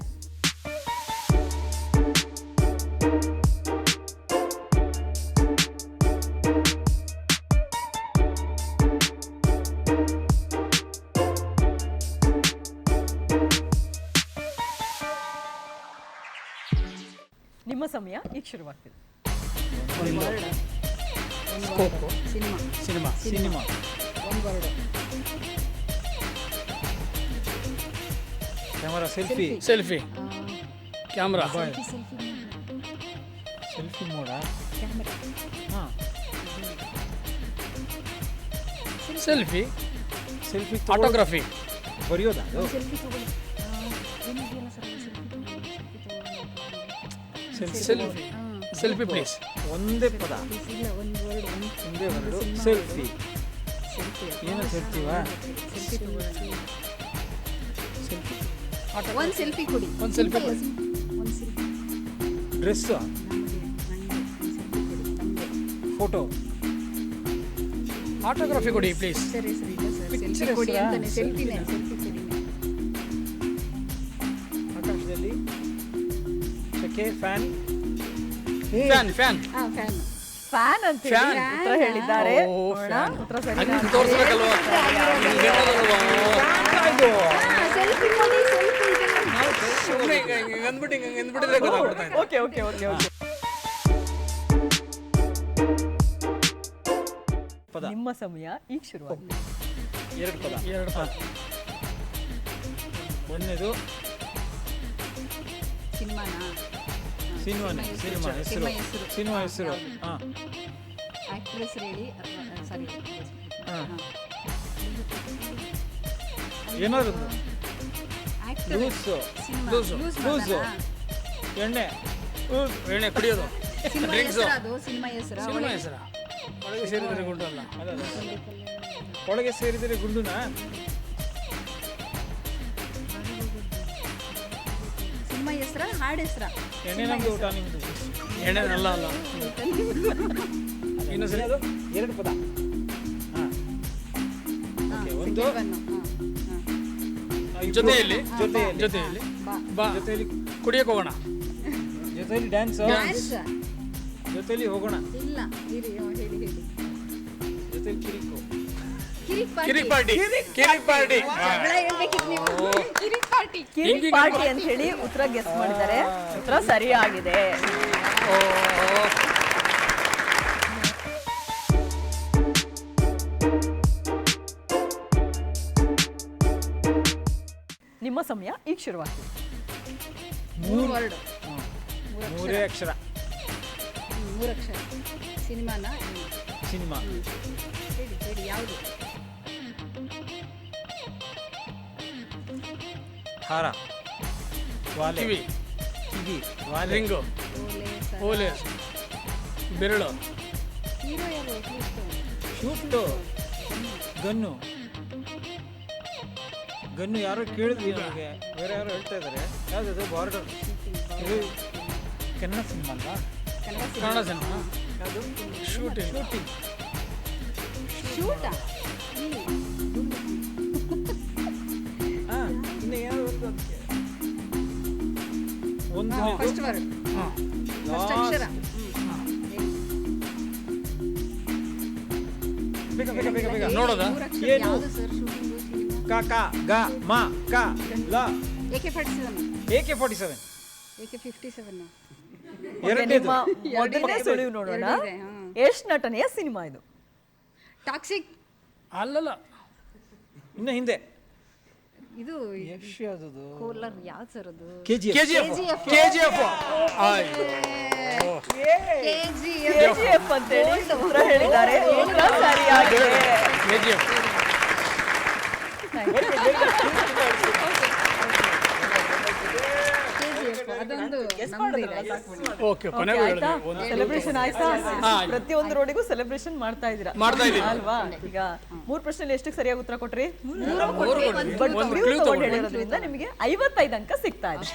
ನಿಮ್ಮ ಸಮಯ ಈಗ ಶುರುವಾಗ್ತಿದೆ. Cinema cinema camera selfie selfie camera selfie ಮೋಡ ಹಾಂ ಸೆಲ್ಫಿ ಸೆಲ್ಫಿ ಫೋಟೋಗ್ರಫಿ ಬರೆಯೋದಾ ಸೆಲ್ಫಿ ಸೆಲ್ಫಿ ಪ್ಲೀಸ್ ಒಂದೇ ಪದ ಒಂದೇ ವರ್ಡು ಸೆಲ್ಫಿ ಏನು ಹೇಳ್ತೀವ ಒಂದು ಸೆಲ್ಫಿ ಕೊಡಿ. ಒಂದು ಸೆಲ್ಫಿ ಡ್ರೆಸ್ಸು ಫೋಟೋ ಆಟೋಗ್ರಫಿ ಕೊಡಿ ಪ್ಲೀಸ್. ಸರಿ ಸರಿ ಸೆಲ್ಫಿ ಕೊಡಿ ಅಂತಾನೆ. ಸೆಲ್ಫಿನೇ ಸೆಲ್ಫಿ ಕೊಡಿ. ಆಕಾಶದಲ್ಲಿ ಸೆಕೆ fan fan fan fan fan ಅಂತ ಹೇಳಿ ಉತ್ತರ ಹೇಳಿದ್ದಾರೆ. ಉತ್ತರ ಸರಿನಾ? ತೋರಿಸ್ಬೇಕಲ್ವಾ ಸೆಲ್ಫಿ ಕೊಡಿ. Okay okay okay okay. ನಿಮ್ಮ ಸಮಯ ಈಗ ಶುರುವಾಗಿದೆ. ಎರಡು ಪದ. ಒಂದನೇದು ಸಿನಿಮಾ ಹೆಸರು. ಹಾಂ, ಆಕ್ಟ್ರೆಸ್ ಹೇಳಿ ಸಾರಿ ಏನಾದ್ರು ಲೂಸು ಎಣ್ಣೆ ಕುಡಿಯೋದು. ಸಿನಿಮಾ ಹೆಸರು ಸಿನಿಮಾ ಹೆಸರ ಒಳಗೆ ಸೇರಿದರೆ ಗುಂಡು ಅಲ್ಲ. ಒಳಗೆ ಸೇರಿದರೆ ಗುಂಡುನಾ? ಸಿನಿಮಾ ಹೆಸರ ಹಾಡು ಹೆಸರ ಎಣ್ಣೆ ನಮ್ದು, ಊಟ ನಿಮ್ದು. ಎಣ್ಣೆ ಅಲ್ಲ ಅಲ್ಲ. ಇನ್ನೊಂದ್ಸರಿ ಅದು ಎರಡು ಪದ. ಹಾಂ, ಒಂದು ಜೊತೆಯಲ್ಲಿ ಬಾ ಜೊತೆಯಲ್ಲಿ ಕುಡಿಯಕ್ಕೆ ಹೋಗೋಣ. ಜೊತೆಯಲ್ಲಿ ಡ್ಯಾನ್ಸ್, ಜೊತೆಯಲ್ಲಿ ಹೋಗೋಣ, ಇಲ್ಲ ಇರಿ ಹೇಳಿ ಜೊತೆಯಲ್ಲಿ ಕಿರಿಕು, ಕಿರಿಕ್ ಪಾರ್ಟಿ. ಕಿರಿಕ್ ಪಾರ್ಟಿ ಅಂತ ಹೇಳಿ ಉತ್ತರ ಗೆಸ್ ಮಾಡಿದ್ದಾರೆ. ಉತ್ತರ ಸರಿಯಾಗಿದೆ. ನಿಮ್ಮ ಸಮಯ ಈಗ ಶುರುವಾಗ್ತದೆ. ಮೂರೇ ಅಕ್ಷರ. ಸಿನಿಮಾನ ಸಿನಿಮಾ. ಹೇಳಿ ಯಾವುದು? ಹಾರ, ವಾಲೆ, ಕಿವಿ, ವಾಲೆ, ರಿಂಗು, ಓಲೆ, ಬೆರಳು, ಹೀರೋ ಯಾರು? ಶೂಟು, ಗನ್ನು ಯಾರೋ ಕೇಳಿದ್ವಿ ನಮಗೆ, ಬೇರೆ ಯಾರೋ ಹೇಳ್ತಾ ಇದ್ದಾರೆ. ಯಾವುದದು? ಬಾರ್ಡರ್. ಇದು ಕನ್ನಡ ಸಿನಿಮಾ ಅಲ್ವಾ? ಕನ್ನಡ ಸಿನಿಮಾ. ಯಾವುದು? ಶೂಟಿಂಗ್. ಶೂಟಾ? ಹಾಂ, ಇನ್ನು ಯಾವುದು? ಒಂದು ಫಸ್ಟ್ ವರ್ಡ್, ಫಸ್ಟ್ ಅಕ್ಷರ. ಬೇಗ ನೋಡೋದಾ? ಏನು? ಯಾವುದು ಸರ್ ಶೂಟಿಂಗು? ಸಿನಿಮಾ ಕ ಗ ಮ ಕ ಲ. AK-47 ಎರಡನೇದು. ಮೊದಲನೇ ಸುಳಿವು ನೋಡೋಣ. ಯಶ್ ನಟನೆಯ ಸಿನಿಮಾ ಇದು. ಟಾಕ್ಸಿಕ್ ಅಲ್ಲಲ್ಲ, ಇನ್ನು ಹಿಂದೆ. ಇದು ಯಶ್ ಯಾವ್ದು? ಕೋಲರ್ ಯಾವ್ದು ಸರ್ ಅದು? KGF. KGF ಅಂತೇಳಿ ಉತ್ತರ ಹೇಳಿದ್ದಾರೆ. ಉತ್ತರ ಸರಿಯಾಗಿದೆ. KGF. ಅದೊಂದು ಓಕೆ, ಕೊನೆಗೂ ಹೇಳಿದೆ. ಸೆಲೆಬ್ರೇಷನ್ ಆಯ್ತಾ? ಪ್ರತಿಯೊಂದು ರೋಡಿಗೂ ಸೆಲೆಬ್ರೇಷನ್ ಮಾಡ್ತಾ ಇದ್ದೀರಾ ಅಲ್ವಾ? ಈಗ 3 ಪ್ರಶ್ನೆಯಲ್ಲಿ ಎಷ್ಟಕ್ಕೆ ಸರಿಯಾಗಿ ಉತ್ತರ ಕೊಟ್ರಿ? 3 ತಗೊಂಡು ಹೇಳಿರೋದ್ರಿಂದ ನಿಮಗೆ 55 ಅಂಕ ಸಿಗ್ತಾ ಇದೆ.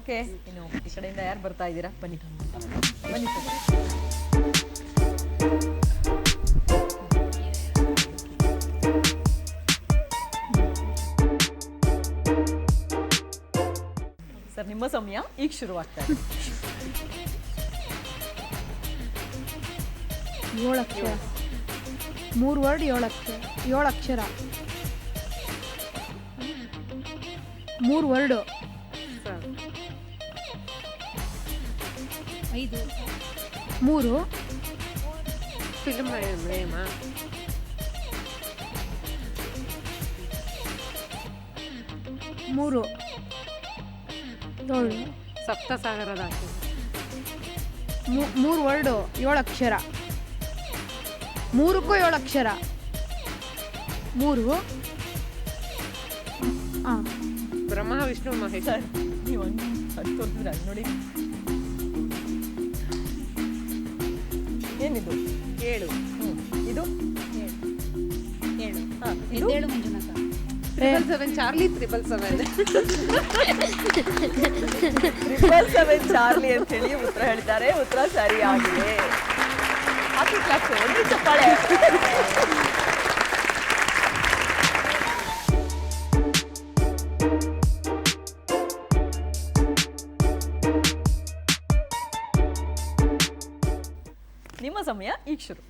ಓಕೆ, ಇನ್ನು ಈ ಕಡೆಯಿಂದ ಯಾರು ಬರ್ತಾ ಇದ್ದೀರಾ? ಬನ್ನಿ. ಸರ್, ನಿಮ್ಮ ಸಮಯ ಈಗ ಶುರುವಾಗ್ತಾ ಇದೆ. 7 ಅಕ್ಷರ. 3 ವರ್ಡ್ 7 ಅಕ್ಷರ. 3 ವರ್ಡು. 5 3 ಫಿಲ್ಮ್ ನೇಮ. 3 7 ಸಪ್ತಸಾಗರದ 3 ವರ್ಡು 7 ಅಕ್ಷರ. 3ಕ್ಕೂ 7 ಅಕ್ಷರ. 3 ಬ್ರಹ್ಮ ವಿಷ್ಣು ಮಹೇಶ್. ಸರ್, ನೀವು ಅದು ತೋರಿಸಿದ್ರೆ ಅಲ್ಲಿ ನೋಡಿ. ಏನಿದು? 7 ಇದು 7 ಹಾಂ, ಇದು 7 ಮಂಜುನಾಥ. 777 ಚಾರ್ಲಿ 777. 777 ಚಾರ್ಲಿ ಅಂತ ಹೇಳಿ ಉತ್ತರ ಹೇಳಿದ್ದಾರೆ. ಉತ್ತರ ಸರಿಯಾಗಿದೆ. ಹಾಕಿ ಕ್ಲಾಸ್, ಒಂದು ಚಪ್ಪಾಳೆ. ನಿಮ್ಮ ಸಮಯ ಈಗ ಶುರು.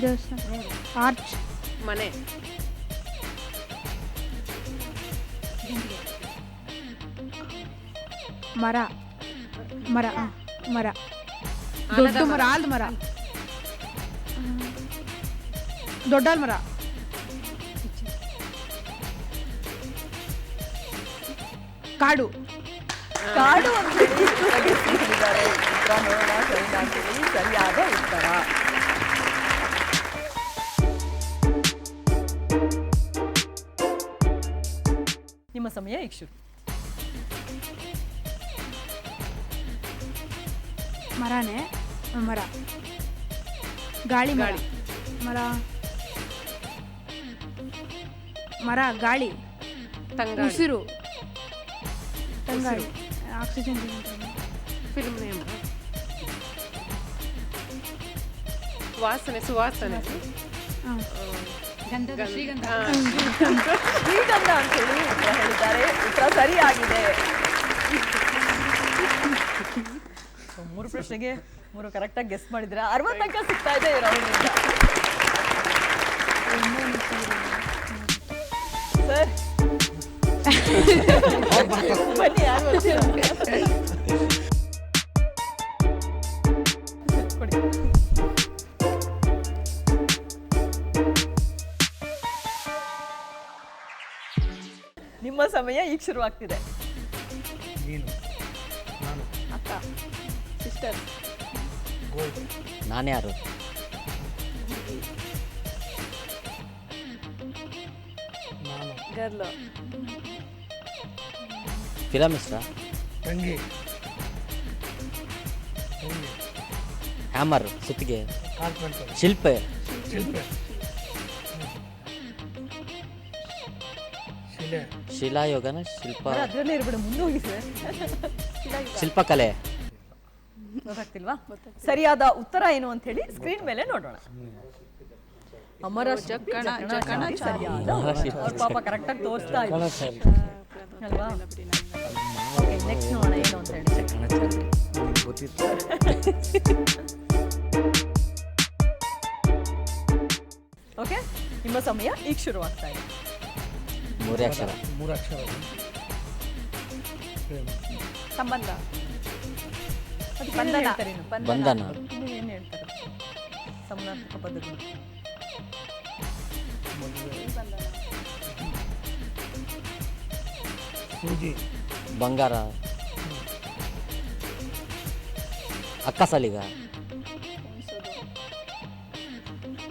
ದೇವಸ್ಥಾನ. ಆರ್ಚ್. ಮನೆ. ಮರ. ಮರ. ದೊಡ್ಡ ಮರ, ಆಲ್ದ ಮರ. ದೊಡ್ಡ ಮರ. ಕಾಡು. ಕಾಡು ಅಂತ ಹೇಳಿ ಹೇಳಿದ್ದಾರೆ. ಉತ್ತರ ನೋಡೋಣ ಸರಿನಾ ಅಂತ ಹೇಳಿ. ಸರಿಯಾದ ಉತ್ತರ. ನಿಮ್ಮ ಸಮಯ ಈಗ ಶುರು. ಮರನೇ ಮರ. ಗಾಳಿ ಮರ. ಮರ ಮರ ಗಾಳಿ ಉಸಿರು ತಂಗಾಳಿ ಆಕ್ಸಿಜನ್ ಫಿಲ್ಮ್ ನೇಮ್ ವಾಸನೆ ಸುವಾಸನೆ ಶ್ರೀಗಂಧ ಅಂತ ಹೇಳಿ ಉತ್ತರ ಹೇಳಿದ್ದಾರೆ. ಉತ್ತರ ಸರಿಯಾಗಿದೆ. 3 ಪ್ರಶ್ನೆಗೆ 3 ಕರೆಕ್ಟಾಗಿ ಗೆಸ್ ಮಾಡಿದ್ರೆ 60 ಅಂಕ ಸಿಗ್ತಾ ಇದೆ ಈ ರೌಂಡ್ನಿಂದ. ಸರ್ ಬನ್ನಿ, ಯಾರು ಬರ್ತೀರಾ? ಕೊಡಿ. ನಿಮ್ಮ ಸಮಯ ಈಗ ಶುರುವಾಗ್ತಿದೆ. ಅಕ್ಕ, ಸಿಸ್ಟರ್, ನಾನ್ಯಾರು? ಗರ್ಲ್, ಫಿಲಮ್ ಇಷ್ಟ? ಹ್ಯಾಮರ್, ಸುತ್ತಿಗೆ, ಶಿಲ್ಪೆ, ಶಿಲಾಯೋಗನ ಶಿಲ್ಪ, ಅದರಲ್ಲೇ ಇರ್ಬೇಡ, ಮುಂದೆ ಹೋಗಿ ಸರ್. ಶಿಲ್ಪಕಲೆ. ಗೊತ್ತಾಗ್ತಿಲ್ವಾ? ಸರಿಯಾದ ಉತ್ತರ ಏನು ಅಂತ ಹೇಳಿ ಸ್ಕ್ರೀನ್ ಮೇಲೆ ನೋಡೋಣ. ಅಮರ ಜಕ್ಕಣ ಸರಿಯಾದ ಅವ್ರ ಪಾಪ ಕರೆಕ್ಟಾಗಿ ತೋರಿಸ್ತಾ ಇದ್ದಾರೆ ಅಲ್ವಾ? ಓಕೆ, ನೆಕ್ಸ್ಟ್ ನೋಡೋಣ ಏನು ಅಂತ ಹೇಳಿ. ಓಕೆ, ನಿಮ್ಮ ಸಮಯ ಈಗ ಶುರುವಾಗ್ತಾ ಇದೆ. 3 ಅಕ್ಷರ. ಸಂಬಂಧ, ಬಂಧನ. ಬಂಧನ. ಇನ್ನು ಏನು ಹೇಳ್ತಾರೆ ಸಮಾನಾರ್ಥಕ ಪದಗಳು? ಬಂಗಾರ, ಅಕ್ಕಸಾಲಿಗ,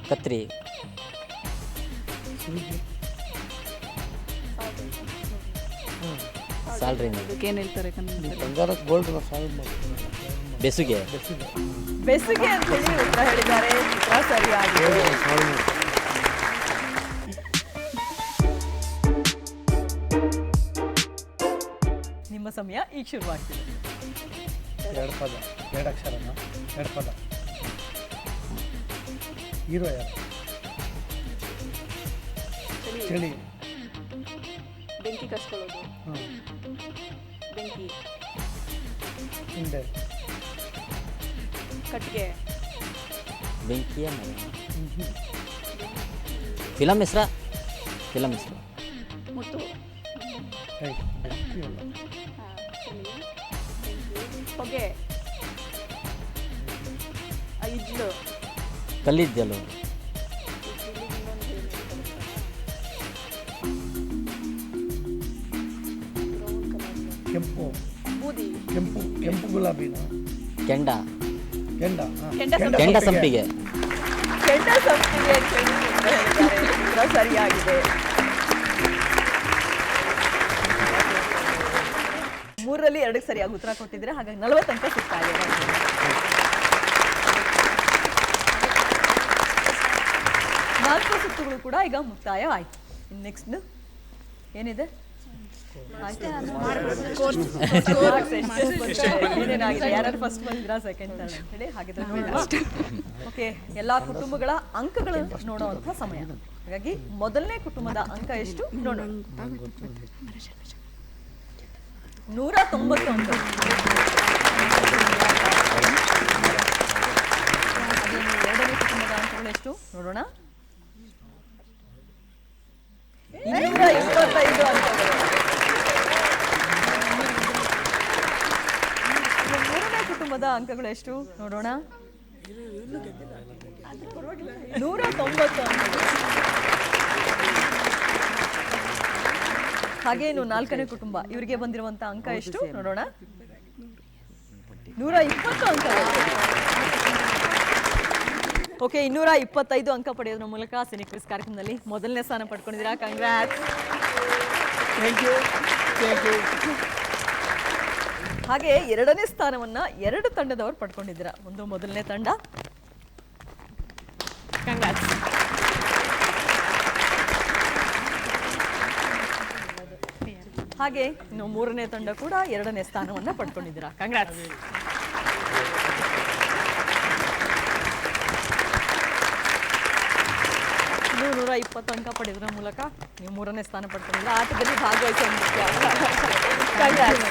ಕತ್ರಿ, ಸಾಲ್ರಿ, ಏನ್ ಹೇಳ್ತಾರೆ ಬೆಸುಗೆ. ಬೆಸುಗೆ ಅಂತ ಹೇಳಿ ಉತ್ತರ ಹೇಳಿದ್ದಾರೆ. ಉತ್ತರ ಸರಿಯಾಗಿದೆ. ನಿಮ್ಮ ಸಮಯ ಈಗ ಶುರುವಾಗ್ತಿದೆ. 2 ಪದ, 2 ಅಕ್ಷರನ, 2 ಪದ. ಹೀರೋ ಯಾರು? ಚಳಿ. ಬೆಂಕಿ ಕಸ್ಕೊಳ್ಳೋದು. ಬೆಂಕಿ, ಹಿಂದೆ, ಕಟ್ಟಿಗೆ, ಬೆಂಕಿಯ ಮನೆ. ಫಿಲಮ್ ಹೆಸ್ರ? ಫಿಲಮ್ ಹೆಸ್ರು? ಮುತ್ತು, ಬೆಂಕಿ ಅಲ್ಲ. ಹೊಗೆ, ಇಜ್ಲು, ಕಲ್ಲಿದ್ದಲು, ಕೆಂಪು, ಬೂದಿ, ಕೆಂಪು ಗುಲಾಬಿನ, ಕೆಂಡ, ಕೆಂಡ ಕೆಂಡ ಸಂಪಿಗೆ. ಕೆಂಡ ಸಂಪಿಗೆ ಅಂತ ಹೇಳಿ ಉತ್ತರ ಹೇಳಿದ್ದಾರೆ. ಉತ್ತರ ಸರಿಯಾಗಿದೆ. 3ರಲ್ಲಿ 2 ಸರಿಯಾಗಿ ಉತ್ತರ ಕೊಟ್ಟಿದ್ರೆ ಹಾಗಾಗಿ 40 ಅಂಕ ಸಿಗ್ತಾ ಇದೆ. 4 ಸುತ್ತುಗಳು ಕೂಡ ಈಗ ಮುಕ್ತಾಯ ಆಯ್ತು. ನೆಕ್ಸ್ಟ್ ಏನಿದೆ? ಏನೇನಾಗಿದೆ? ಯಾರು ಫಸ್ಟ್ ಬಂದಿದ್ರಾ, ಸೆಕೆಂಡ್, ಥರ್ಡ್ ಅಂತ ಹೇಳಿ ಹಾಗಿದ್ರೆ ನೋಡುವ. ಓಕೆ, ಎಲ್ಲಾ ಕುಟುಂಬಗಳ ಅಂಕಗಳು ನೋಡುವಂತ ಸಮಯ. ಹಾಗಾಗಿ ಮೊದಲನೇ ಕುಟುಂಬದ ಅಂಕ ಎಷ್ಟು ನೋಡೋಣ. 190 ಅಂಕ. ಎರಡನೇ ಕುಟುಂಬದ ಅಂಕಗಳು ಎಷ್ಟು ನೋಡೋಣ. 225 ಅಂಕಗಳು. ಮೂರನೇ ಕುಟುಂಬದ ಕಾರ್ಯಕ್ರಮದ ಅಂಕಗಳು ಎಷ್ಟು ನೋಡೋಣ? 190 ಅಂಕಗಳು. ಹಾಗೆ ಇನ್ನು 4ನೇ ಕುಟುಂಬ, ಇವರಿಗೆ ಬಂದಿರುವಂತ ಅಂಕ ಎಷ್ಟು ನೋಡೋಣ? 120 ಅಂಕಗಳು. ಓಕೆ, 225 ಅಂಕ ಪಡೆಯೋದ್ರ ಮೂಲಕ ಸಿನಿ ಕ್ವಿಜ್ ಕಾರ್ಯಕ್ರಮದಲ್ಲಿ ಮೊದಲನೇ ಸ್ಥಾನ ಪಡ್ಕೊಂಡಿದ್ದೀರಾ. ಕಂಗ್ರಾಟ್ಸ್. Thank you. ಹಾಗೆ 2ನೇ ಸ್ಥಾನವನ್ನ 2 ತಂಡದವರು ಪಡ್ಕೊಂಡಿದ್ದೀರಾ. ಒಂದು ಮೊದಲನೇ ತಂಡ, ಕಂಗ್ರಾಟ್ಸ್. ಹಾಗೆ ಇನ್ನು 3ನೇ ತಂಡ ಕೂಡ 2ನೇ ಸ್ಥಾನವನ್ನ ಪಡ್ಕೊಂಡಿದ್ದೀರಾ. ಕಂಗ್ರಾಟ್ಸ್. ಇನ್ನು 120 ಅಂಕ ಪಡೆಯೋದ್ರ ಮೂಲಕ ನೀವು 3ನೇ ಸ್ಥಾನ ಪಡ್ಕೊಂಡಿದ್ದೀರಾ. ಆಟದಲ್ಲಿ ಭಾಗವಹಿಸೋ ಮುಖ್ಯ. ಕಂಗ್ರಾಟ್ಸ್.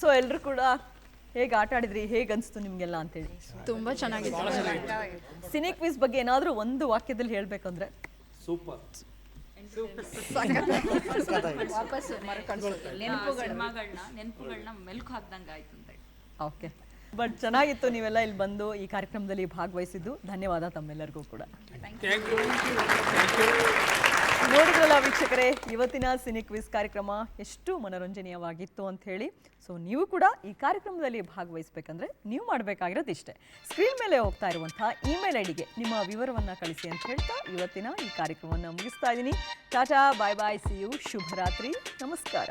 ಸೊ ಎಲ್ಲರೂ ಕೂಡ ಹೇಗೆ ಆಟ ಆಡಿದ್ರಿ, ಹೇಗೆ ಅನಿಸ್ತು ನಿಮಗೆಲ್ಲ ಅಂತೇಳಿ? ತುಂಬಾ ಚೆನ್ನಾಗಿದೆ. ಸಿನಿ ಕ್ವಿಜ್ ಬಗ್ಗೆ ಏನಾದರೂ ಒಂದು ವಾಕ್ಯದಲ್ಲಿ ಹೇಳಬೇಕಂದ್ರೆ? ಸೂಪರ್. ವಾಪಸ್ ಮರುಕಳಿಸೋದು ನೆನಪುಗಳನ್ನ ಮೆಲುಕು ಹಾಕ್ದಂಗೆ ಆಯ್ತು ಅಂತ. ಓಕೆ, ಬಟ್ ಚೆನ್ನಾಗಿತ್ತು ನೀವೆಲ್ಲ ಇಲ್ಲಿ ಬಂದು ಈ ಕಾರ್ಯಕ್ರಮದಲ್ಲಿ ಭಾಗವಹಿಸಿದ್ದು. ಧನ್ಯವಾದ ತಮ್ಮೆಲ್ಲರಿಗೂ ಕೂಡ. ನೋಡಿದ್ರಲ್ಲ ವೀಕ್ಷಕರೇ, ಇವತ್ತಿನ ಸಿನಿ ಕ್ವಿಜ್ ಕಾರ್ಯಕ್ರಮ ಎಷ್ಟು ಮನೋರಂಜನೀಯವಾಗಿತ್ತು ಅಂತ ಹೇಳಿ. ಸೊ ನೀವು ಕೂಡ ಈ ಕಾರ್ಯಕ್ರಮದಲ್ಲಿ ಭಾಗವಹಿಸಬೇಕಂದ್ರೆ ನೀವು ಮಾಡಬೇಕಾಗಿರೋದು ಇಷ್ಟೇ. ಸ್ಕ್ರೀನ್ ಮೇಲೆ ಹೋಗ್ತಾ ಇರುವಂತಹ ಇಮೇಲ್ ಐಡಿಗೆ ನಿಮ್ಮ ವಿವರವನ್ನು ಕಳಿಸಿ ಅಂತ ಹೇಳ್ತಾ ಇವತ್ತಿನ ಈ ಕಾರ್ಯಕ್ರಮವನ್ನು ಮುಗಿಸ್ತಾ ಇದ್ದೀನಿ. ಟಾಟಾ, ಬಾಯ್ ಬಾಯ್, ಸಿ ಯು, ಶುಭರಾತ್ರಿ, ನಮಸ್ಕಾರ.